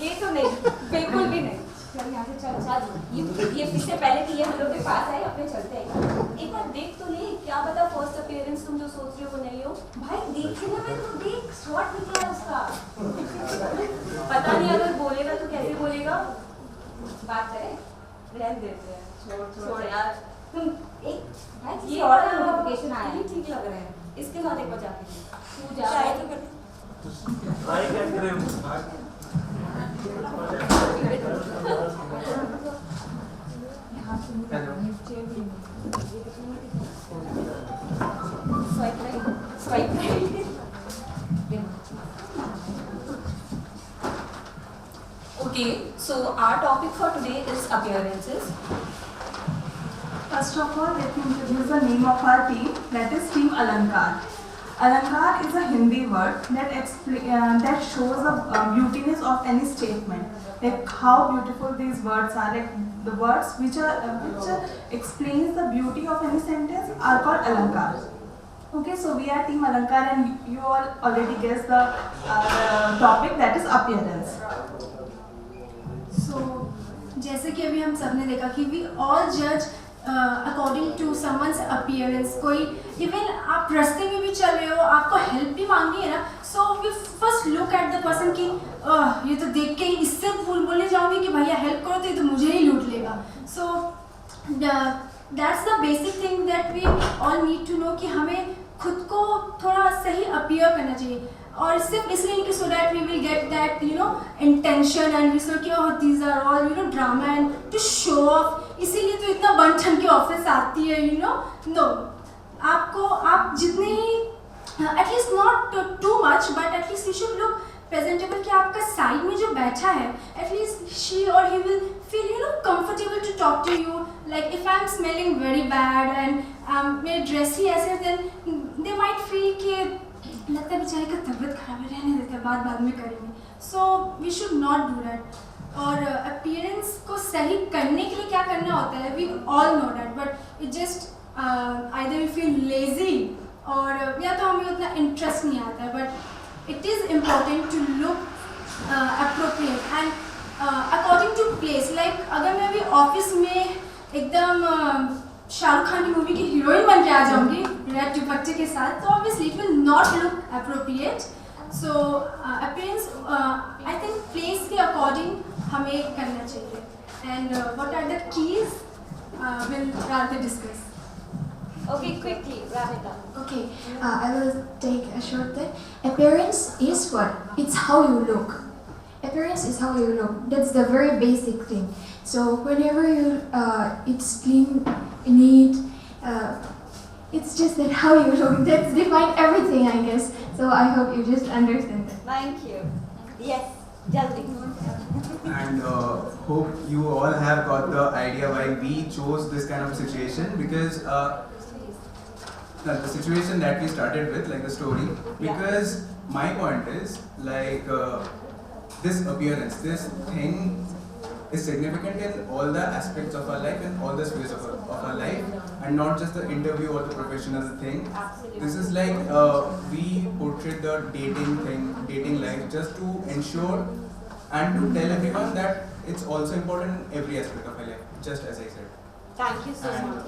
ये तो नहीं, बिल्कुल भी नहीं. चल यहाँ से चल. ये इससे पहले कि ये हम लोग के पास आए, अपने चलते हैं. एक बार देख तो ले, क्या पता फर्स्ट अपीयरेंस तुम जो सोच रहे हो वो नहीं हो. भाई देखने में तो देख, शॉट निकला उसका. पता नहीं अगर बोलेगा तो कैसे बोलेगा. बात करें, रहने देते हैं. छोड़ यार. तुम एक भाई ये और नोटिफिकेशन आया है. ठीक लग रहे हैं. इसके साथ एक बार जाके तू जा. ट्राई तो कर. ट्राई क्या करें. Swipe right. Okay, so our topic for today is appearances. First of all, let me introduce the name of our team, that is Team Alankar. Alankar is a Hindi word that shows the beautiness of any statement. Like how beautiful these words are. Like the words which explains the beauty of any sentence are called Alankar. Okay, so we are Team Alankar and you all already guessed the topic, that is appearance. So, जैसे कि अभी हम सबने देखा कि we all judge according to someone's appearance. कोई even आप रास्ते में भी चल रहे हो, आपको help भी मांगी है ना, so we first look at the person कि ये तो देख के ही इससे बोलने जाऊँगी कि भैया help करो तो ये तो मुझे ही लूट लेगा. So that's the basic thing that we all need to know कि हमें खुद को थोड़ा सही appear करना चाहिए. और सिर्फ इसलिए कि so that we will get that intention and we say कि oh these are all drama and to show off. इसीलिए तो इतना बन ठन के ऑफिस आती है no. आपको आप जितने ही at least not too much but at least you should look presentable कि आपका साइड में जो बैठा है at least she or he will feel comfortable to talk to you. Like if I'm smelling very bad and मेरी dress ही ऐसे then they might feel कि लगता है बेचारे का तबीयत खराब है, रहने देते हैं, बाद में करेंगे. So we should not do that. और appearance को सही करने के लिए क्या करना होता है, we all know that, but it just either you feel lazy और या तो हमें उतना इंटरेस्ट नहीं आता है, but it is important to look appropriate and according to place. Like अगर मैं अभी ऑफिस में एकदम शाहरुख खान की मूवी की हीरोइन बन के आ जाऊंगी रेड दुपट्टे के साथ, तो obviously it will not look appropriate. So appearance I think place के according हमें करना चाहिए. And what are the keys will Radha discuss. Okay, quickly wrap it up. Okay, I will take a short thing. Appearance is what? It's how you look. Appearance is how you look. That's the very basic thing. So whenever you, it's clean, neat. It's just that how you look. That's define everything, I guess. So I hope you just understand that. Thank you. Yes, Jaldi. And hope you all have got the idea why we chose this kind of situation, because the situation that we started with, like the story, because my point is like this appearance, this thing is significant in all the aspects of our life, in all the spheres of our life, and not just the interview or the professional thing. Absolutely. This is like we portray the dating thing, dating life, just to ensure and to tell everyone that it's also important in every aspect of our life, just as I said. Thank you so And much.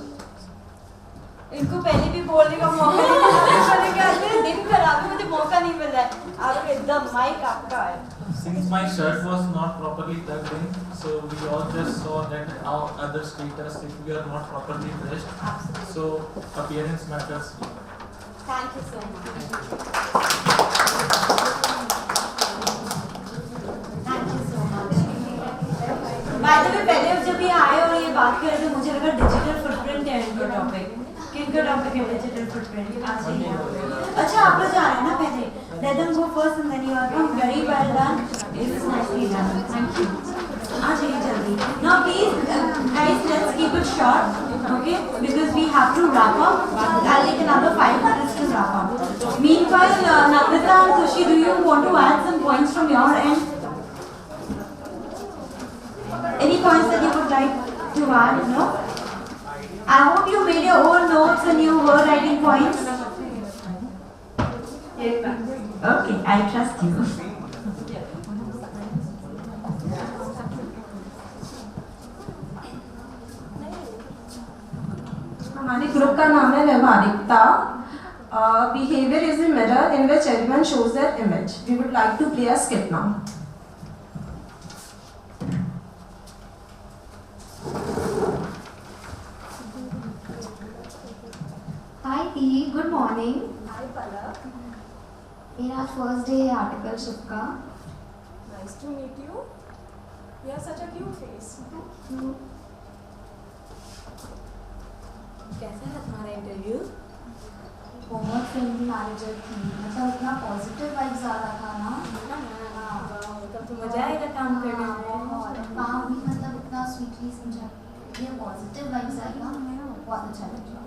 इनको पहले भी बोलने का मौका नहीं मिला, दिन खराब है, मुझे मौका नहीं मिल रहा है. आप एकदम माइक आपका है. Since my shirt was not properly tucked in, so we all just saw that how others treat us if we are not properly dressed. Absolutely. So appearance matters. Thank you so much. Thank you so much. By the way, पहले जब ये आए और ये बात कर रहे थे, मुझे लगा डिजिटल फुटप्रिंट है इनका टॉपिक. किनका टॉपिक है डिजिटल फुटप्रिंट? अच्छा, आप लोग जा रहे हैं ना पहले. Let them go first and then you are come. Very well done. It is nicely done. Thank you. आ जाइए जल्दी. Now please, guys, let's keep it short, okay? Because we have to wrap up. I'll take another 5 minutes to wrap up. Meanwhile, Namrata and Khushi, do you want to add some points from your end? Any points that you would like to add? No? I hope you made your own notes and you were writing points. Okay, I trust you. हमारे group का नाम है व्यवहारिकता. Behavior is a mirror in which everyone shows their image. We would like to play a skit now. Hi Dee, good morning. Hi Pala. मेरा first day है articleship का. Nice to meet you. You have such a cute face. कैसा है तुम्हारा interview? बहुत friendly manager थी, मतलब इतना पॉजिटिव वाइब्स आ रहा था ना. तब तो मजा आएगा काम करने में. काम भी मतलब इतना स्वीटली समझा, ये पॉजिटिव वाइब्स आएगा, बहुत अच्छा लगा.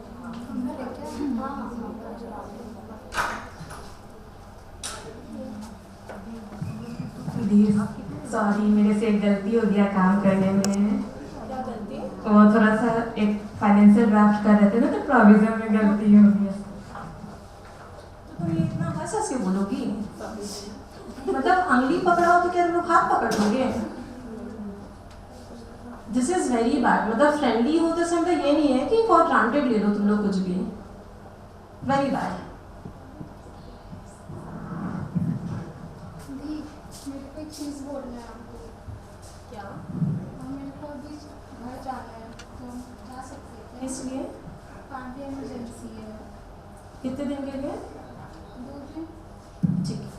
सॉरी, मेरे से एक गलती हो गया काम करने में. क्या गलती? वो थोड़ा सा एक फाइनेंशियल ड्राफ्ट कर रहे थे ना, तो प्रोविजन में गलती हो गई. तो तुम ये इतना हंस के बोलोगी? मतलब अंगली पकड़ा हो तो क्या तुम लोग हाथ पकड़ लोगे? This is very bad. मतलब फ्रेंडली हो तो समझो ये नहीं है कि फॉर ग्रांटेड ले लो तुम लोग कुछ भी. Very bad. मेरे को एक चीज़ बोलना है आपको. क्या? मेरे को अभी घर जाना है, तो जा सकते हैं? इसलिए पार्टी इमरजेंसी है. कितने दिन के लिए? 2 दिन. ठीक है.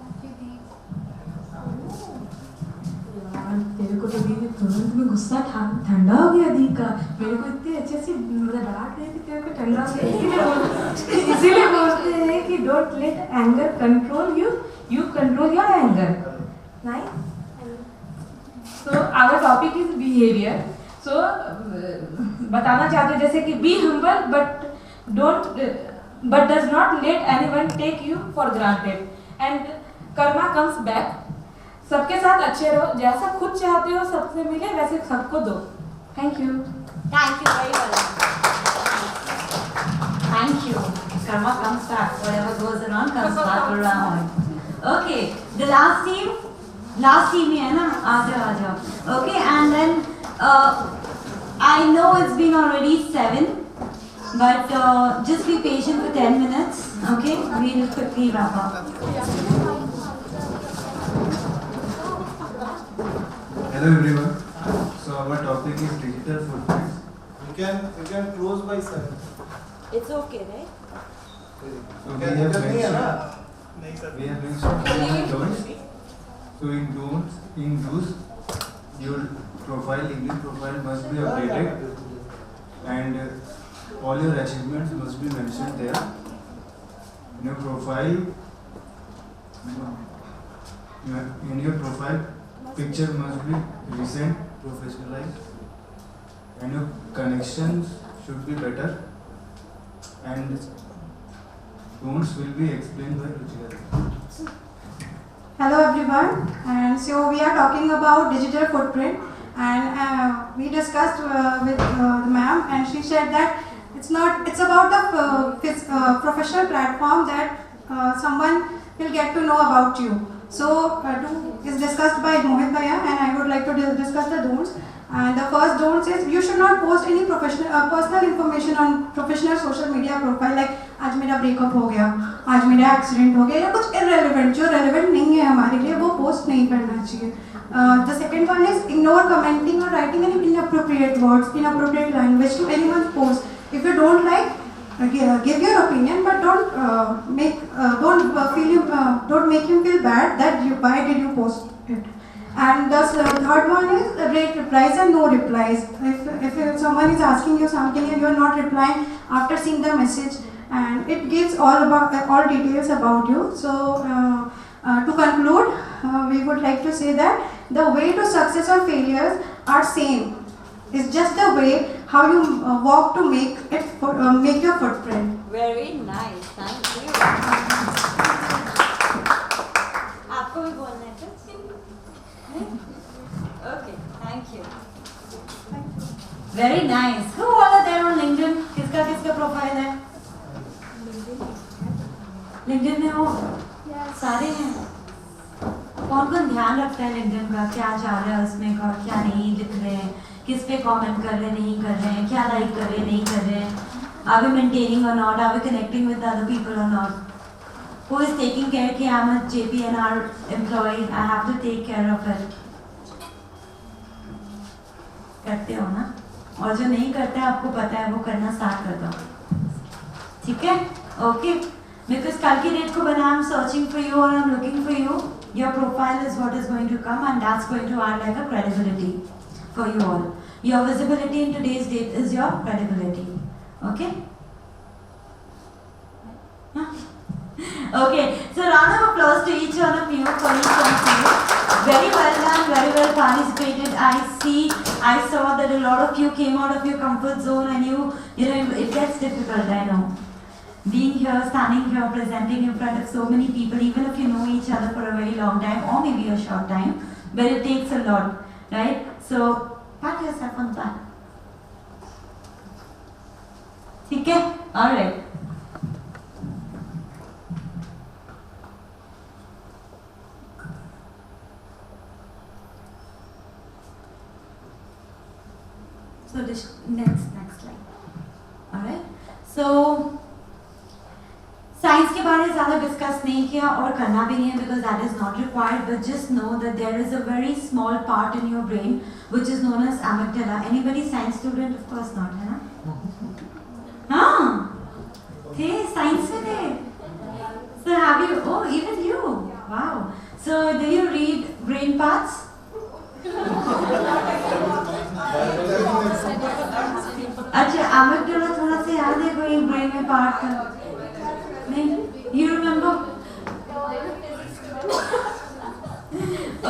ताकि दी यार तेरे को तो भी तुरंत में गुस्सा ठंडा हो गया दी का. मेरे को इतने अच्छे से मतलब डांट रहे थे, तेरे को ठंडा हो गया. इसीलिए बोलते हैं कि don't let anger control you, you control your anger. Nice. So our topic is behavior. So बताना चाहते जैसे कि be humble but does not let anyone take you for granted and karma comes back. सबके साथ अच्छे रहो, जैसा खुद चाहते हो सबसे मिले वैसे सबको दो. Thank you. Thank you very much. Thank you. Karma comes back. Whatever goes around comes back around. Okay, the last team है ना? आ जाओ. Okay, and then I know it's been already 7, but just be patient for 10 minutes. Okay, we'll quickly wrap up. Hello everyone. So our topic is digital footprint. You can close by 7. It's okay, right? So we have mentioned don'ts. So in do's, your LinkedIn profile must be updated, and all your achievements must be mentioned there. In your profile, picture must be recent, professionalized, and your connections should be better, and don'ts will be explained by Ruchika. Hello everyone, and so we are talking about digital footprint, and we discussed with the ma'am, and she said that it's about the professional platform that someone will get to know about you. So is discussed by Mohit Bhaiya, and I would like to discuss the don'ts. And the first don't is you should not post any personal information on professional social media profile like आज मेरा breakup हो गया, आज मेरा accident हो गया या कुछ irrelevant जो relevant नहीं है हमारे लिए वो post नहीं करना चाहिए. The second one is ignore commenting or writing any inappropriate words, inappropriate language to anyone's post. If you don't like, give your opinion, but don't make him feel bad that why did you post it. And the third one is rate replies and no replies. If someone is asking you something and you are not replying after seeing the message, and it gives all details about you. So to conclude, we would like to say that the way to success or failures are same. It's just the way how you walk to make your footprint. Very nice. Thank you. आपको भी बोलना है कुछ? Okay, thank you. Very nice. Who all are there on LinkedIn? किसका profile है? LinkedIn में हो? सारे हैं. कौन ध्यान रखता है LinkedIn का? क्या चल रहा है उसमें का? क्या नहीं लिख रहे हैं? किस पे कमेंट कर रहे हैं नहीं कर रहे हैं? क्या लाइक कर रहे हैं नहीं कर रहे हैं? Are we maintaining or not? Are we connecting with other people or not? Who is taking care कि I'm a JPNR employee? I have to take care of it. करते हो ना? और जो नहीं करते आपको पता है वो करना स्टार्ट कर दो. ठीक है? Okay. Because कल की डेट को बना I'm searching for you or I'm looking for you. Your profile is what is going to come and that's going to add like a credibility for you all. Your visibility in today's date is your credibility. Okay? Okay, so round of applause to each one of you for each one of you. Very well done, very well participated. I saw that a lot of you came out of your comfort zone and you know, it gets difficult, I know. Being here, standing here, presenting in front of so many people, even if you know each other for a very long time or maybe a short time, but it takes a lot, right? So, pat yourself on the back. Okay? Alright. So this next slide. Alright. So science के बारे में ज़्यादा discuss नहीं किया और करना भी नहीं है because that is not required, but just know that there is a very small part in your brain which is known as amygdala. Anybody science student? Of course not, है ना? हाँ, थे साइंस में थे. So have you? Oh, even you. Wow. So do you read brain parts? अच्छा, amygdala थोड़ा सा याद है कोई brain में part का? You remember?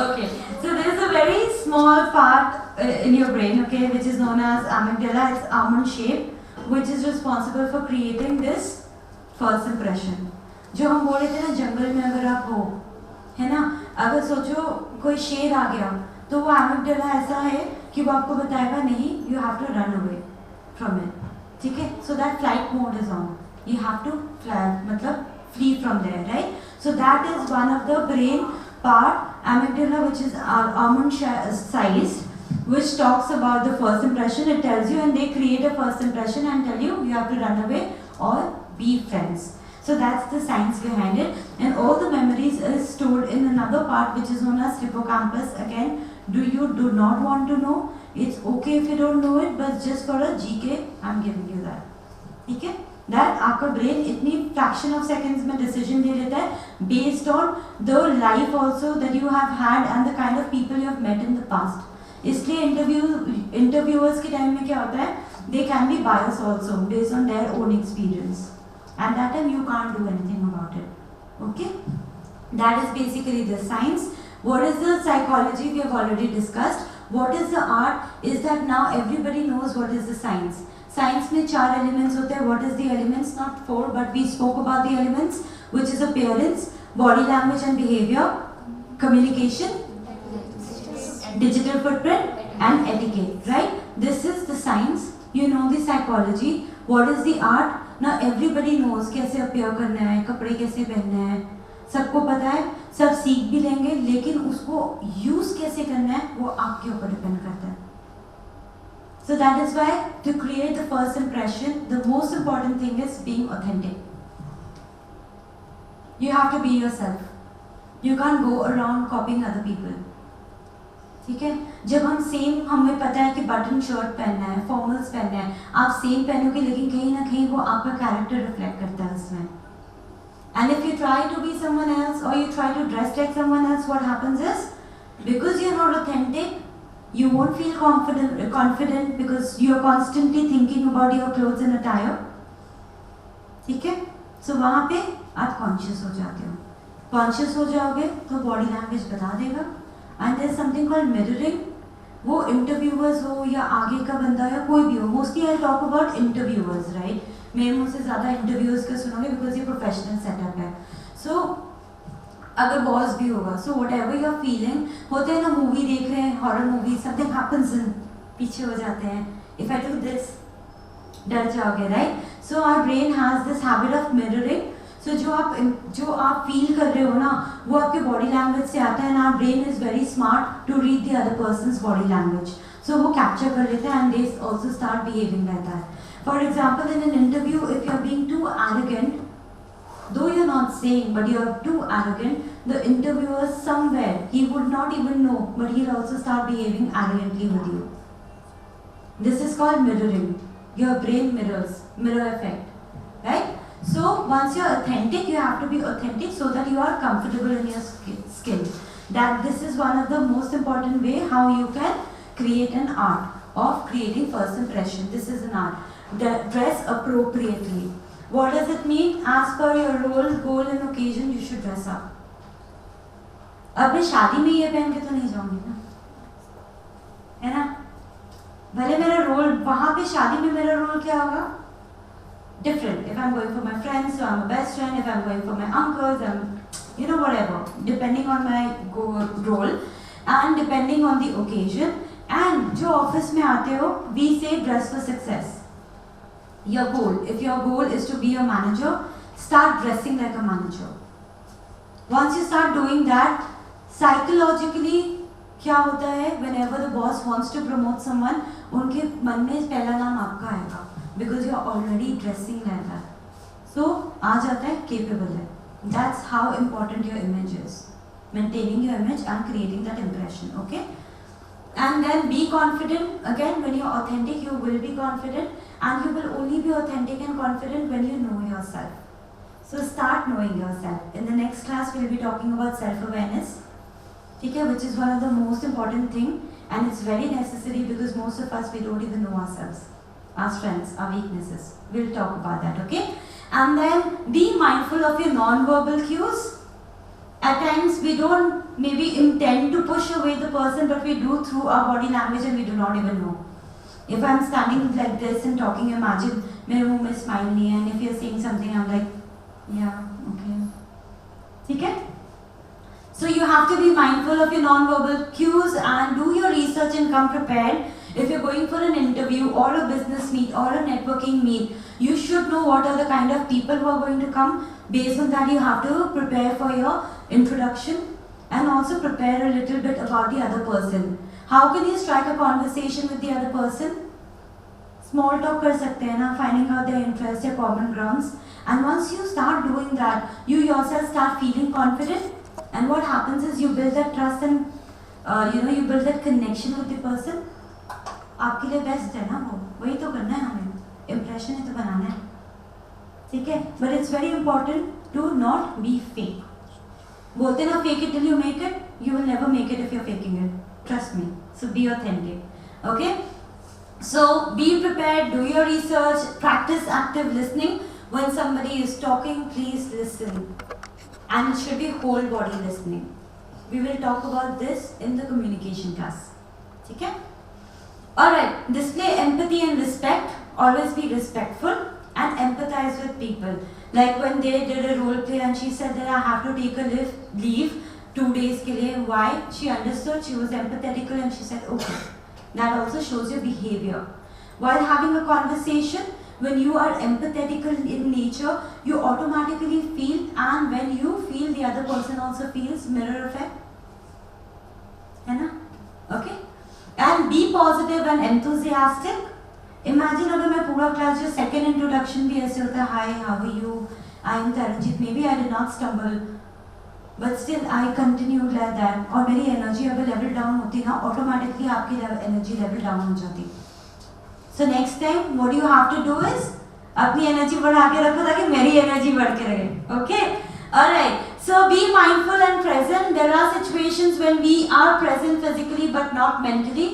Okay, so there is a very small part in your brain, okay, which is known as amygdala. It's almond shaped, which is responsible for creating this first impression. जो हम बोल रहे थे ना जंगल में अगर आप हो, है ना, अगर सोचो कोई शेर आ गया, तो वो amygdala ऐसा है कि वो आपको बताएगा नहीं, you have to run away from it. ठीक है? So that flight mode is on. you have to flee from there, right? So that is one of the brain part, amygdala, which is almond sized, which talks about the first impression. It tells you, and they create a first impression and tell you have to run away or be friends. So that's the science behind it. And all the memories is stored in another part which is known as hippocampus. Again, do not want to know? It's okay if you don't know it, but just for a GK, I'm giving you that. Okay? That आपका brain इतनी fraction of seconds में decision ले लेता है based on the life also that you have had and the kind of people you have met in the past. इसलिए interviewers के time में क्या होता है? They can be biased also based on their own experience. And that time you can't do anything about it. Okay? That is basically the science. What is the psychology? We have already discussed. What is the art? Is that now everybody knows what is the science. Science में 4 elements होते हैं. What is the elements? Not 4, but we spoke about the elements, which is appearance, body language and behavior, communication, digital footprint, and etiquette. Right? This is the science. You know the psychology. What is the art? Now everybody knows कैसे appear करना है, कपड़े कैसे पहनने हैं, सबको पता है, सब सीख भी लेंगे, लेकिन उसको use कैसे करना है वो आपके ऊपर डिपेंड करता है. So that is why to create the first impression, the most important thing is being authentic. You have to be yourself. You can't go around copying other people. ठीक है? जब हम सेम, हमें पता है कि बटन शर्ट पहनना है, फॉर्मल्स पहनना है, आप सेम पहनोगे, लेकिन कहीं ना कहीं वो आपका कैरेक्टर रिफ्लेक्ट करता है उसमें. And if you try to be someone else or you try to dress like someone else, what happens is, because you're not authentic, you won't feel confident because you're constantly thinking about your clothes and attire. ठीक है? So वहाँ पे आप conscious हो जाते हो. Conscious हो जाओगे तो body language बता देगा. And there's something called mirroring. वो interviewers हो या आगे का बंदा या कोई भी हो. Mostly I talk about interviewers, right? मेरे मुँह से ज़्यादा interviewers का सुनोगे because ये professional setup है. So अगर बॉस भी होगा, so whatever you're feeling, होते हैं ना, मूवी देख रहे हैं, horror movie, something happens and पीछे हो जाते हैं. If I do this, डर जाओगे, right? So our brain has this habit of mirroring. So जो आप feel कर रहे हो ना, वो आपके body language से आता है, and our brain is very smart to read the other person's body language. So वो capture कर लेता है and they also start behaving like that. For example, in an interview, if you're being too arrogant, though you're not saying, but you're too arrogant, the interviewer somewhere, he would not even know, but he'll also start behaving arrogantly with you. This is called mirroring. Your brain mirrors, mirror effect, right? So once you're authentic, you have to be authentic so that you are comfortable in your skin. That this is one of the most important way how you can create an art of creating first impression. This is an art. Dress appropriately. What does it mean? As per your role, goal and occasion, you should dress up. अब मैं शादी में ये पहन के तो नहीं जाऊंगी ना, है ना? भले मेरा रोल वहाँ पे शादी में मेरा रोल क्या होगा? Different. If I'm going for my friends, so I'm a best friend. If I'm going for my uncles, I'm, whatever. Depending on my role and depending on the occasion. And जो office में आते हो, we say dress for success. Your goal. If your goal is to be a manager, start dressing like a manager. Once you start doing that, psychologically क्या होता है? Whenever the boss wants to promote someone, उनके मन में पहला नाम आपका आएगा. Because you're already dressing like that. So आ जाता है capable है. That's how important your image is. Maintaining your image and creating that impression. Okay. And then be confident. Again, when you're authentic, you will be confident, and you will only be authentic and confident when you know yourself. So start knowing yourself. In the next class, we'll be talking about self-awareness, which is one of the most important thing, and it's very necessary because most of us, we don't even know ourselves, our strengths, our weaknesses. We'll talk about that, okay? And then be mindful of your non-verbal cues. At times, we don't maybe intend to push away the person, but we do through our body language and we do not even know. If I'm standing like this and talking, imagine मेरे मुंह में smile नहीं है, and if you're saying something, I'm like, yeah, okay. ठीक है? So you have to be mindful of your non-verbal cues and do your research and come prepared. If you're going for an interview or a business meet or a networking meet, you should know what are the kind of people who are going to come. Based on that, you have to prepare for your introduction and also prepare a little bit about the other person. How can you strike a conversation with the other person? Small talk कर सकते हैं ना, finding out their interests, their common grounds. And once you start doing that, you yourself start feeling confident. And what happens is you build that trust and you build that connection with the person. आपके लिए best है ना वो, वही तो करना है हमें, इम्प्रेशन ही तो बनाना है, ठीक है? But it's very important to not be fake. बोलते ना fake it till you make it, you will never make it if you are faking it. Trust me. So be authentic. Okay, so be prepared, do your research, practice active listening. When somebody is talking, please listen, and it should be whole body listening. We will talk about this in the communication class. ठीक है? Alright, display empathy and respect. Always be respectful and empathize with people. Like when they did a role play and she said that I have to take a leave 2 days के लिए. Why? She understood, she was empathetical and she said okay. That also shows your behavior. While having a conversation, when you are empathetical in nature, you automatically feel, and when you feel, the other person also feels. Mirror effect. है ना? Okay? And be positive and enthusiastic. Imagine अगर मैं पूरा class जो second introduction भी ऐसे होता है, hi, how are you? I am Taranjit. Maybe I did not stumble, but still I continued like that. और मेरी energy अगर level down होती ना, automatically आपकी energy level down हो जाती. So next time, what you have to do is अपनी energy बढ़ा के रखो ताकि मेरी energy बढ़ के रहे. Okay? Alright. So be mindful and present. There are situations when we are present physically but not mentally.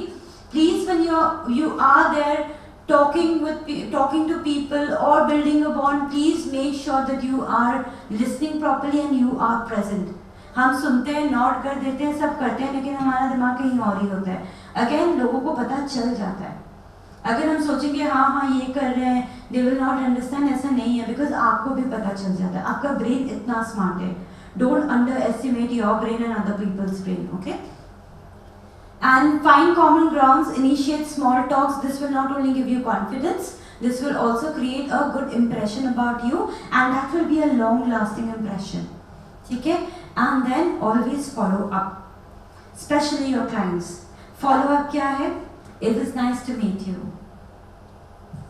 Please, when you are there talking to people or building a bond, please make sure that you are listening properly and you are present. हम सुनते हैं, note कर देते हैं, सब करते हैं, लेकिन हमारा दिमाग कहीं और ही होता है. Again, लोगों को पता चल जाता है. अगर हम सोचेंगे हाँ ये कर रहे हैं, they will not understand, ऐसा नहीं है, because आपको भी पता चल जाता है. आपका ब्रेन इतना स्मार्ट है. Don't underestimate your brain and other people's brain, okay? And find common grounds, initiate small talks. This will not only give you confidence, this will also create a good impression about you, and that will be a long-lasting impression, okay? And then always follow up, especially your clients. Follow up क्या है? It was nice to meet you.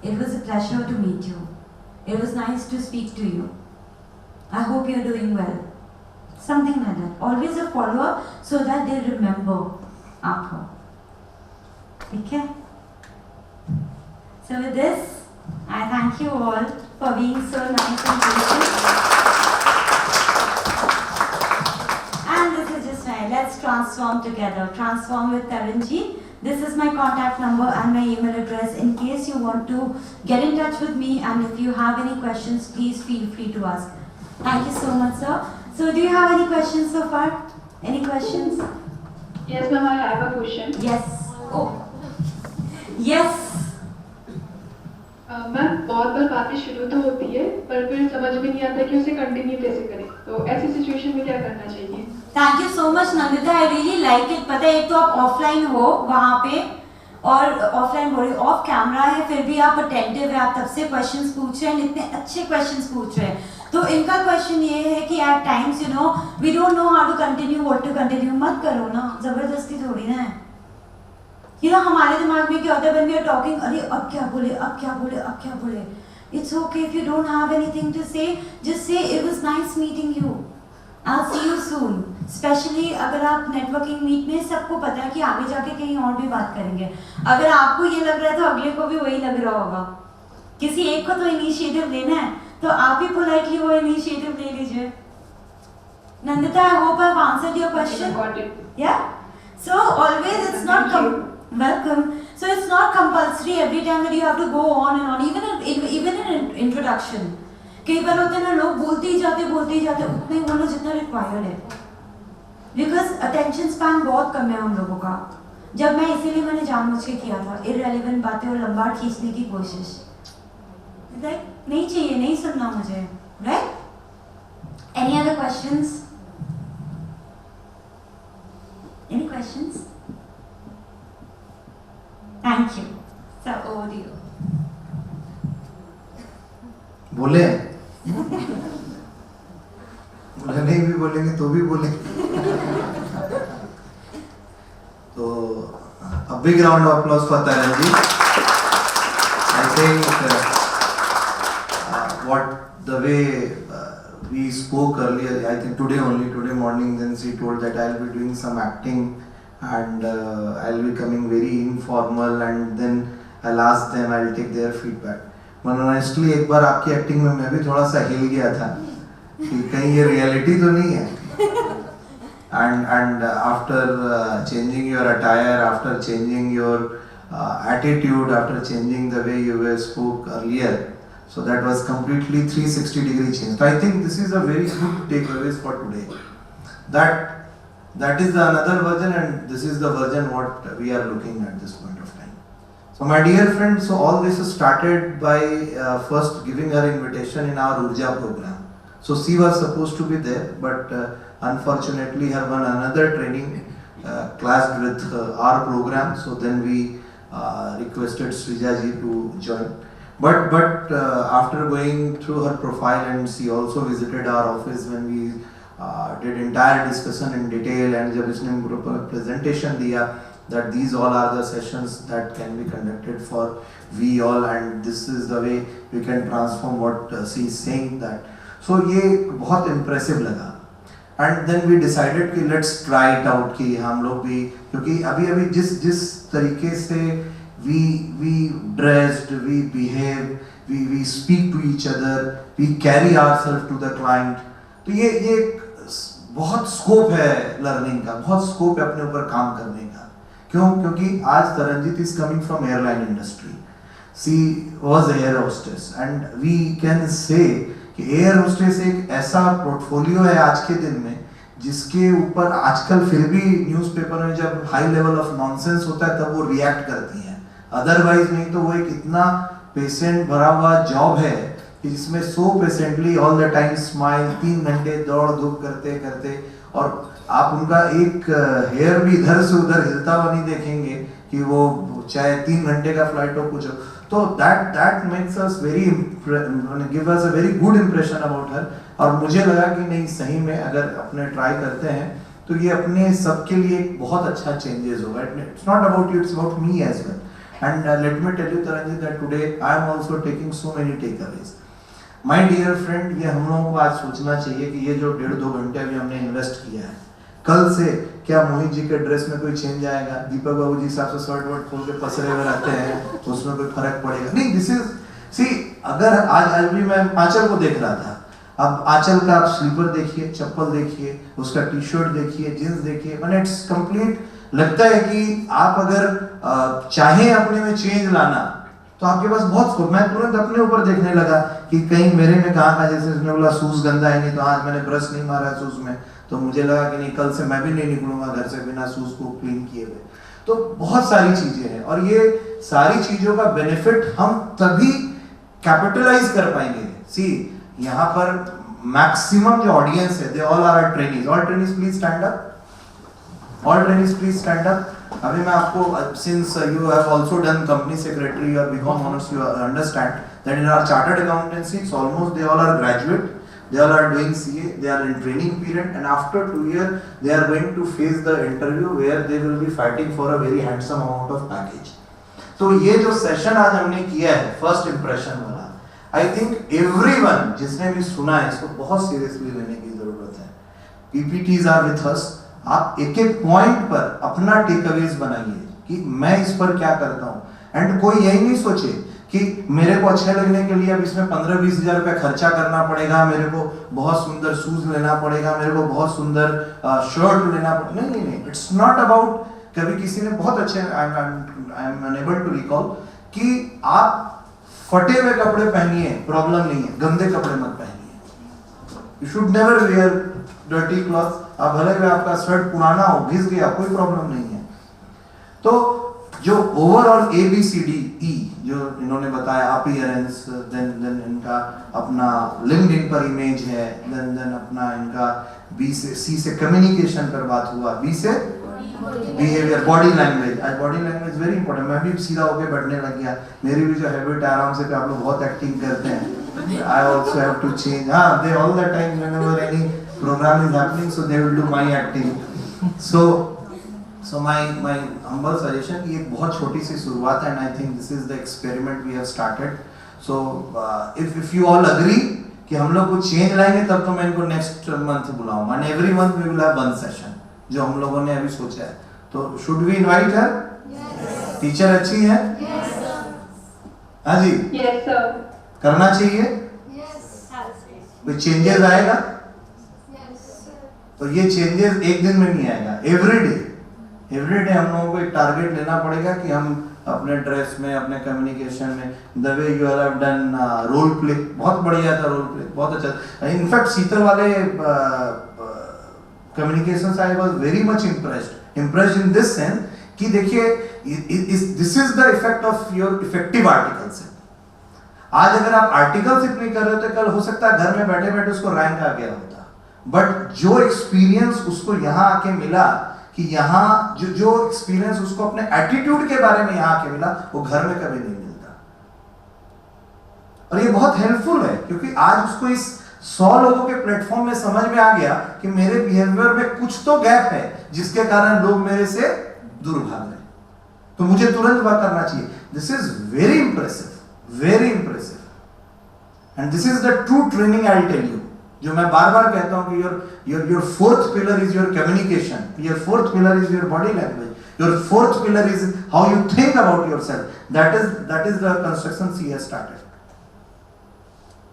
It was a pleasure to meet you. It was nice to speak to you. I hope you're doing well. Something like that. Always a follow-up so that they remember आपको. Okay? So with this, I thank you all for being so nice and patient. And this is just right. Let's transform together. Transform with Taranjit. This is my contact number and my email address in case you want to get in touch with me, and if you have any questions, please feel free to ask. Thank you so much, sir. So do you have any questions so far? Any questions? Yes, ma'am, I have a question. Yes. Oh. Yes. Ma'am बहुत बार बातें शुरू तो होती है पर फिर समझ में नहीं आता कि उसे कंटिन्यू कैसे करें, तो ऐसी सिचुएशन में क्या करना चाहिए? Thank you so much, Nandita. I really like it. पता है, एक तो आप ऑफलाइन हो वहाँ पे, और ऑफलाइन बोल रही ऑफ कैमरा है, फिर भी आप अटेंटिव है, आप तब से क्वेश्चंस पूछ रहे हैं, इतने अच्छे क्वेश्चंस पूछ रहे हैं. तो इनका क्वेश्चन ये है कि at times we don't know how to continue, what to continue. मत करो ना, जबरदस्ती थोड़ी ना है. हमारे दिमाग में क्या होता है, when we are talking, अरे अब क्या बोले, अब क्या बोले, अब क्या बोले. It's okay if you don't have anything to say, just say it was nice meeting you. I'll see you soon. Especially अगर आप नेटवर्किंग मीट में, सबको पता है कि आगे जाके कहीं और भी बात करेंगे. अगर आपको ये लग रहा है तो अगले को भी वही लग रहा होगा. किसी एक को तो इनिशिएटिव लेना है, तो आप ही पोलाइटली वो इनिशिएटिव ले लीजिए. Nandita, I hope I've answered your question. Got it. Yeah. So always it's not welcome. So it's not compulsory every time that you have to go on and on. Even in introduction. कई बार होते हैं ना, लोग बोलते ही जाते उतना ही बोलो जितना रिक्वायर्ड है. Because attention span बहुत कम है हम लोगों का. जब मैं इसीलिए मैंने जानबूझ के किया था, irrelevant बातें और लंबा खींचने की कोशिश. नहीं चाहिए, नहीं सुनना मुझे. Right? Any other questions? Any questions? Thank you. बोले बोले नहीं भी बोलेंगे तो भी बोलेंगे। तो a big round of applause for Taran ji. I think what the way we spoke earlier, I think today morning, then she told that I'll be doing some acting and I'll be coming very informal and then I'll ask them, I'll take their feedback. But honestly एक बार आपकी acting में मैं भी थोड़ा सा हिल गया था कि कहीं ये रियलिटी तो नहीं है। And after changing your attire, after changing your attitude, after changing the way you spoke earlier, so that was completely 360-degree change. So I think this is a very good takeaways for today. That is the another version, and this is the version what we are looking at this point of time. So my dear friends, so all this started by first giving her invitation in our Urja program. So she was supposed to be there, but unfortunately her one another training clashed with our program. So then we requested Srija ji to join. But after going through her profile, and she also visited our office when we did entire discussion in detail, and जब इसने group presentation दिया that these all are the sessions that can be conducted for we all, and this is the way we can transform what she is saying that. So ये बहुत impressive लगा, and then we decided कि let's try it out कि हम लोग भी, क्योंकि अभी जिस तरीके से we dressed, we behave, we speak to each other, we carry ourselves to the client, तो ये बहुत स्कोप है लर्निंग का, बहुत स्कोप है अपने ऊपर काम करने का। क्यों? क्योंकि आज Taranjit is coming from airline industry. She was a air hostess, and we can say कि एयर होस्टेस एक ऐसा पोर्टफोलियो है आज के दिन में जिसके ऊपर आजकल फिर भी न्यूज़पेपर में जब हाई लेवल ऑफ नॉनसेंस होता है तब वो रिएक्ट करती हैं, अदरवाइज नहीं तो वो एक इतना पेशेंट भरा हुआ जॉब है कि जिसमें so patiently all the time smile, 3 घंटे दौड़ धूप करते करते, और आप उनका एक हेयर भी इधर से उधर हिलता हुआ नहीं देखेंगे कि वो चाहे 3 घंटे का फ्लाइट हो कुछ हो। तो that makes us give us a very good impression about her, और मुझे लगा कि नहीं सही में अगर अपने ट्राई करते हैं तो ये अपने सबके लिए एक बहुत अच्छा चेंजेस होगा। It's not about you, it's about me as well. And let me tell you Taranji that today I am also taking so many takeaways. My dear friend, ये हम लोगों को आज सोचना चाहिए कि ये जो 1.5-2 घंटे अभी हमने इन्वेस्ट किया है, कल से क्या मोहित जी के ड्रेस में कोई चेंज आएगा? दीपक बाबू जी साहब से शर्ट वर्ट खोल के पसरे हुए रहते हैं तो उसमें कोई फर्क पड़ेगा नहीं। दिस इज सी, अगर आज भी मैं आंचल को देख रहा था, अब आंचल का आप स्लीपर देखिए, चप्पल देखिए, उसका टी शर्ट देखिए, जींस देखिए, मैंने इट्स कंप्लीट लगता है कि आप अगर चाहे अपने में चेंज लाना तो आपके पास बहुत स्कोप। मैं तुरंत अपने ऊपर देखने लगा कि कहीं मेरे में कहाँ जैसे उसने बोला शूज गंदा है नहीं तो आज मैंने ब्रश नहीं मारा शूज में, तो मुझे लगा कि नहीं कल से मैं भी नहीं निकलूंगा घर से बिना शूज को क्लीन किए हुए। तो बहुत सारी चीजें हैं और ये सारी चीजों का बेनिफिट हम तभी कैपिटलाइज कर पाएंगे। सी यहाँ पर मैक्सिमम जो ऑडियंस है, they all are trainees. All trainees please stand up, all trainees please stand up. अभी मैं आपको, since you have also done company secretary और BCom honours, you understand that in our chartered accountancy it's almost they all are graduate, they all are doing CA, they are in training period, and after 2 years they are going to face the interview where they will be fighting for a very handsome amount of package. तो ये जो session आज हमने किया है first impression वाला, I think everyone जिसने भी सुना है इसको बहुत सीरियसली लेने की जरूरत है। PPTs आर विथ अस, आप एक एक पॉइंट पर अपना टेकअवेज बनाइए कि मैं इस पर क्या करता हूँ, एंड कोई यही नहीं सोचे कि मेरे को अच्छे लगने के लिए अब इसमें 15-20 हज़ार रुपया खर्चा करना पड़ेगा, मेरे को बहुत सुंदर शूज लेना पड़ेगा, मेरे को बहुत सुंदर शर्ट लेना पड़ेगा। नहीं, इट्स नॉट अबाउट। कभी किसी ने बहुत अच्छे, I am unable to recall कि आप फटे हुए कपड़े पहनिए, प्रॉब्लम नहीं है, गंदे कपड़े मत पहनिए। You should never wear dirty cloth. आप भले भी आपका शर्ट पुराना हो, घिस गया, कोई प्रॉब्लम नहीं है। तो जो ओवरऑल ABCDE जो इन्होंने बताया, अपीयरेंस, देन इनका अपना लिंक्डइन पर इमेज है, देन अपना इनका B से C से कम्युनिकेशन पर बात हुआ, B से बिहेवियर, बॉडी लैंग्वेज। आज बॉडी लैंग्वेज वेरी इंपॉर्टेंट। मैं भी सीधा होकर बैठने लग गया, मेरी भी जो हैबिट है आराम से, आप लोग बहुत एक्टिंग करते हैं I also have to change. They all the time whenever any program is happening, so they will do my acting. So my humble suggestion, ये एक बहुत छोटी सी शुरुआत है, and I think this is the experiment we have started. So if you all agree कि हम लोग कुछ चेंज लाएंगे, तब तो मैं इनको नेक्स्ट मंथ बुलाऊंगा, and every month we will have one session जो हम लोगों ने अभी सोचा है. तो should we invite her? Yes. Teacher अच्छी है? Yes sir. हाँ जी? Yes sir. करना चाहिए? Yes. कोई चेंजेस आएगा? Yes sir. तो ये चेंजेस एक दिन में नहीं आएगा, एवरी डे हम लोगों को एक टारगेट लेना पड़ेगा कि हम अपने ड्रेस में, अपने कम्युनिकेशन में, the way you have done role play, बहुत बढ़िया था रोल प्ले, बहुत अच्छा. इनफैक्ट शीतल वाले communication I was very much impressed in this sense कि देखिए this is the effect of your effective articles. आज अगर आप आर्टिकलशिप नहीं कर रहे हो तो कल हो सकता है घर में बैठे बैठे उसको रैंक आ गया होता, बट जो एक्सपीरियंस उसको यहाँ आके मिला, कि यहाँ जो एक्सपीरियंस उसको अपने एटीट्यूड के बारे में यहाँ आके मिला, वो घर में कभी नहीं मिलता. और ये बहुत हेल्पफुल है क्योंकि आज उसको इस 100 लोगों के प्लेटफॉर्म में समझ में आ गया कि मेरे बिहेवियर में कुछ तो गैप है जिसके कारण लोग मेरे से दूर भाग रहे हैं, तो मुझे तुरंत वह करना चाहिए. This is very impressive and this is the true training. I tell you, जो मैं बार बार कहता हूं कि your fourth pillar is your communication, your fourth pillar is your body language, your fourth pillar is how you think about yourself. That is the construction see has started.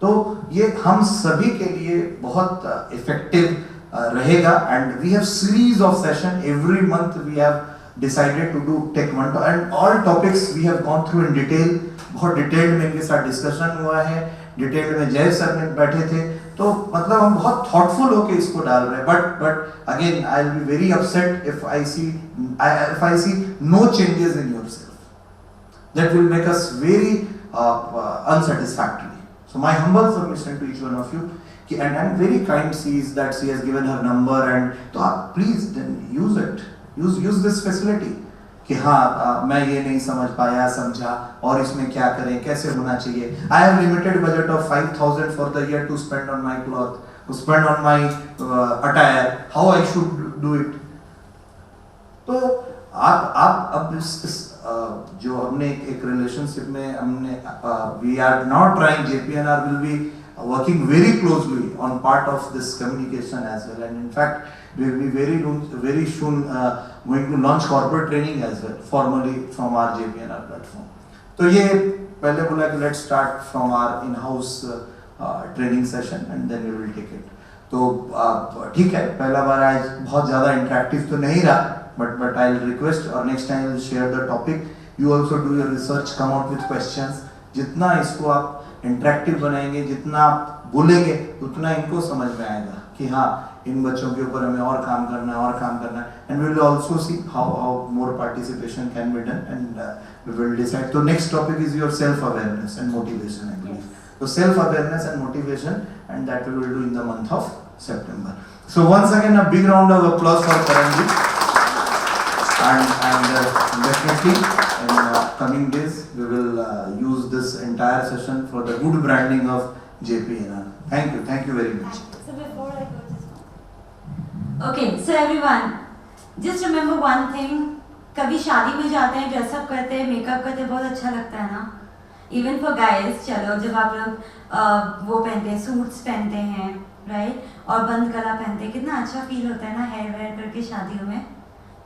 तो ये हम सभी के लिए बहुत इफेक्टिव रहेगा, and we have series of session every month. We have decided to do take one to, and all topics we have gone through in detail. बहुत detail में इनके साथ डिस्कशन हुआ है, डिटेल में जय सर ने बैठे थे, तो मतलब हम बहुत थॉटफुल होके इसको डाल रहे हैं. But again I will be very upset if I see no changes in yourself. That will make us very unsatisfactory. So my humble submission to each one of you, and I'm very kind, sees that she has given her number, and तो आप please then use it. Use this facility कि हाँ मैं ये नहीं समझ पाया, समझा, और इसमें क्या करें, कैसे होना चाहिए. I have limited budget of 5,000 for the year to spend on my cloth, to spend on my attire, how I should do it. तो आप अब इस जो हमने एक रिलेशनशिप में हमने we are not trying, JPNR will be working very closely on part of this communication as well, and in fact we will be very soon going to launch corporate training as well formally from our JPNR platform. तो ये पहले बोला कि let's start from our in-house training session and then we will take it. तो ठीक है, पहला बार आज बहुत ज़्यादा इंटरेक्टिव तो नहीं रहा, but I'll request or next time I'll share the topic. You also do your research, come out with questions. जितना इसको आप इंटरेक्टिव बनाएंगे, जितना आप बोलेंगे, उतना इनको समझ में आएगा कि हाँ इन बच्चों के ऊपर हमें और काम करना है. And we will also see how more participation can be done, and we will decide. तो next topic is your self awareness and motivation, I believe. तो self awareness and motivation, and that we will do in the month of September. So once again a big round of applause for Karan ji. And definitely in coming days we will use this entire session for the good branding of JPNR. Thank you very much. So before I go, okay, so everyone, just remember one thing. कभी शादी में जाते हैं, dress up करते हैं, makeup करते हैं, बहुत अच्छा लगता है ना. इवन फॉर गाइज, चलो जब आप लोग वो पहनते हैं, सूट्स पहनते हैं, राइट, और बंद गला पहनते हैं, कितना अच्छा फील होता है ना हेयर वेयर करके शादियों में.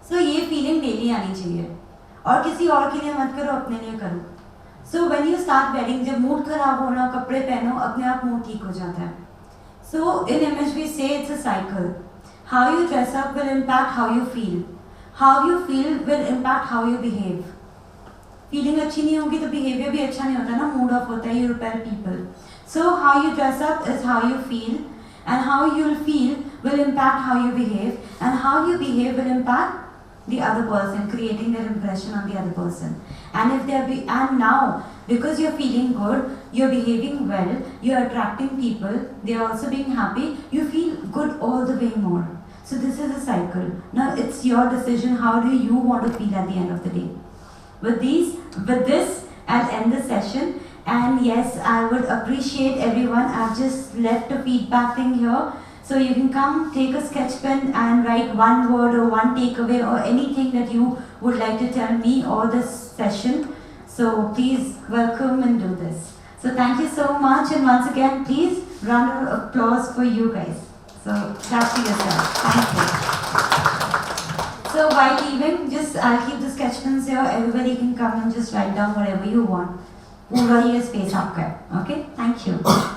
सो ये फीलिंग डेली आनी चाहिए, और किसी और के लिए मत करो, अपने लिए करो. So when you start wearing, जब मूड खराब होना, कपड़े पहनो, अपने आप मूड ठीक हो जाता है. सो इन इमेज वी से it's a cycle. How you dress up will impact how you feel, how you feel will impact how you behave. Feeling अच्छी नहीं होगी तो बिहेवियर भी अच्छा नहीं होता ना, मूड ऑफ होता है, you repel people. So how you dress up is how you feel, and how you'll feel will impact how you behave, and how you behave will impact the other person, creating their impression on the other person. And if and now because you're feeling good, you're behaving well, you're attracting people, they're also being happy, you feel good all the way more. So this is a cycle. Now it's your decision, how do you want to feel at the end of the day. With this I'll end the session, And yes, I would appreciate everyone. I've just left a feedback thing here. So you can come, take a sketch pen and write one word or one takeaway or anything that you would like to tell me or this session. So please welcome and do this. So thank you so much, and once again, please round of applause for you guys. So clap to yourself. Thank you. So while leaving, I'll keep the sketch pens here. Everybody can come and just write down whatever you want. पूरा ये space आपका है. Okay? Thank you.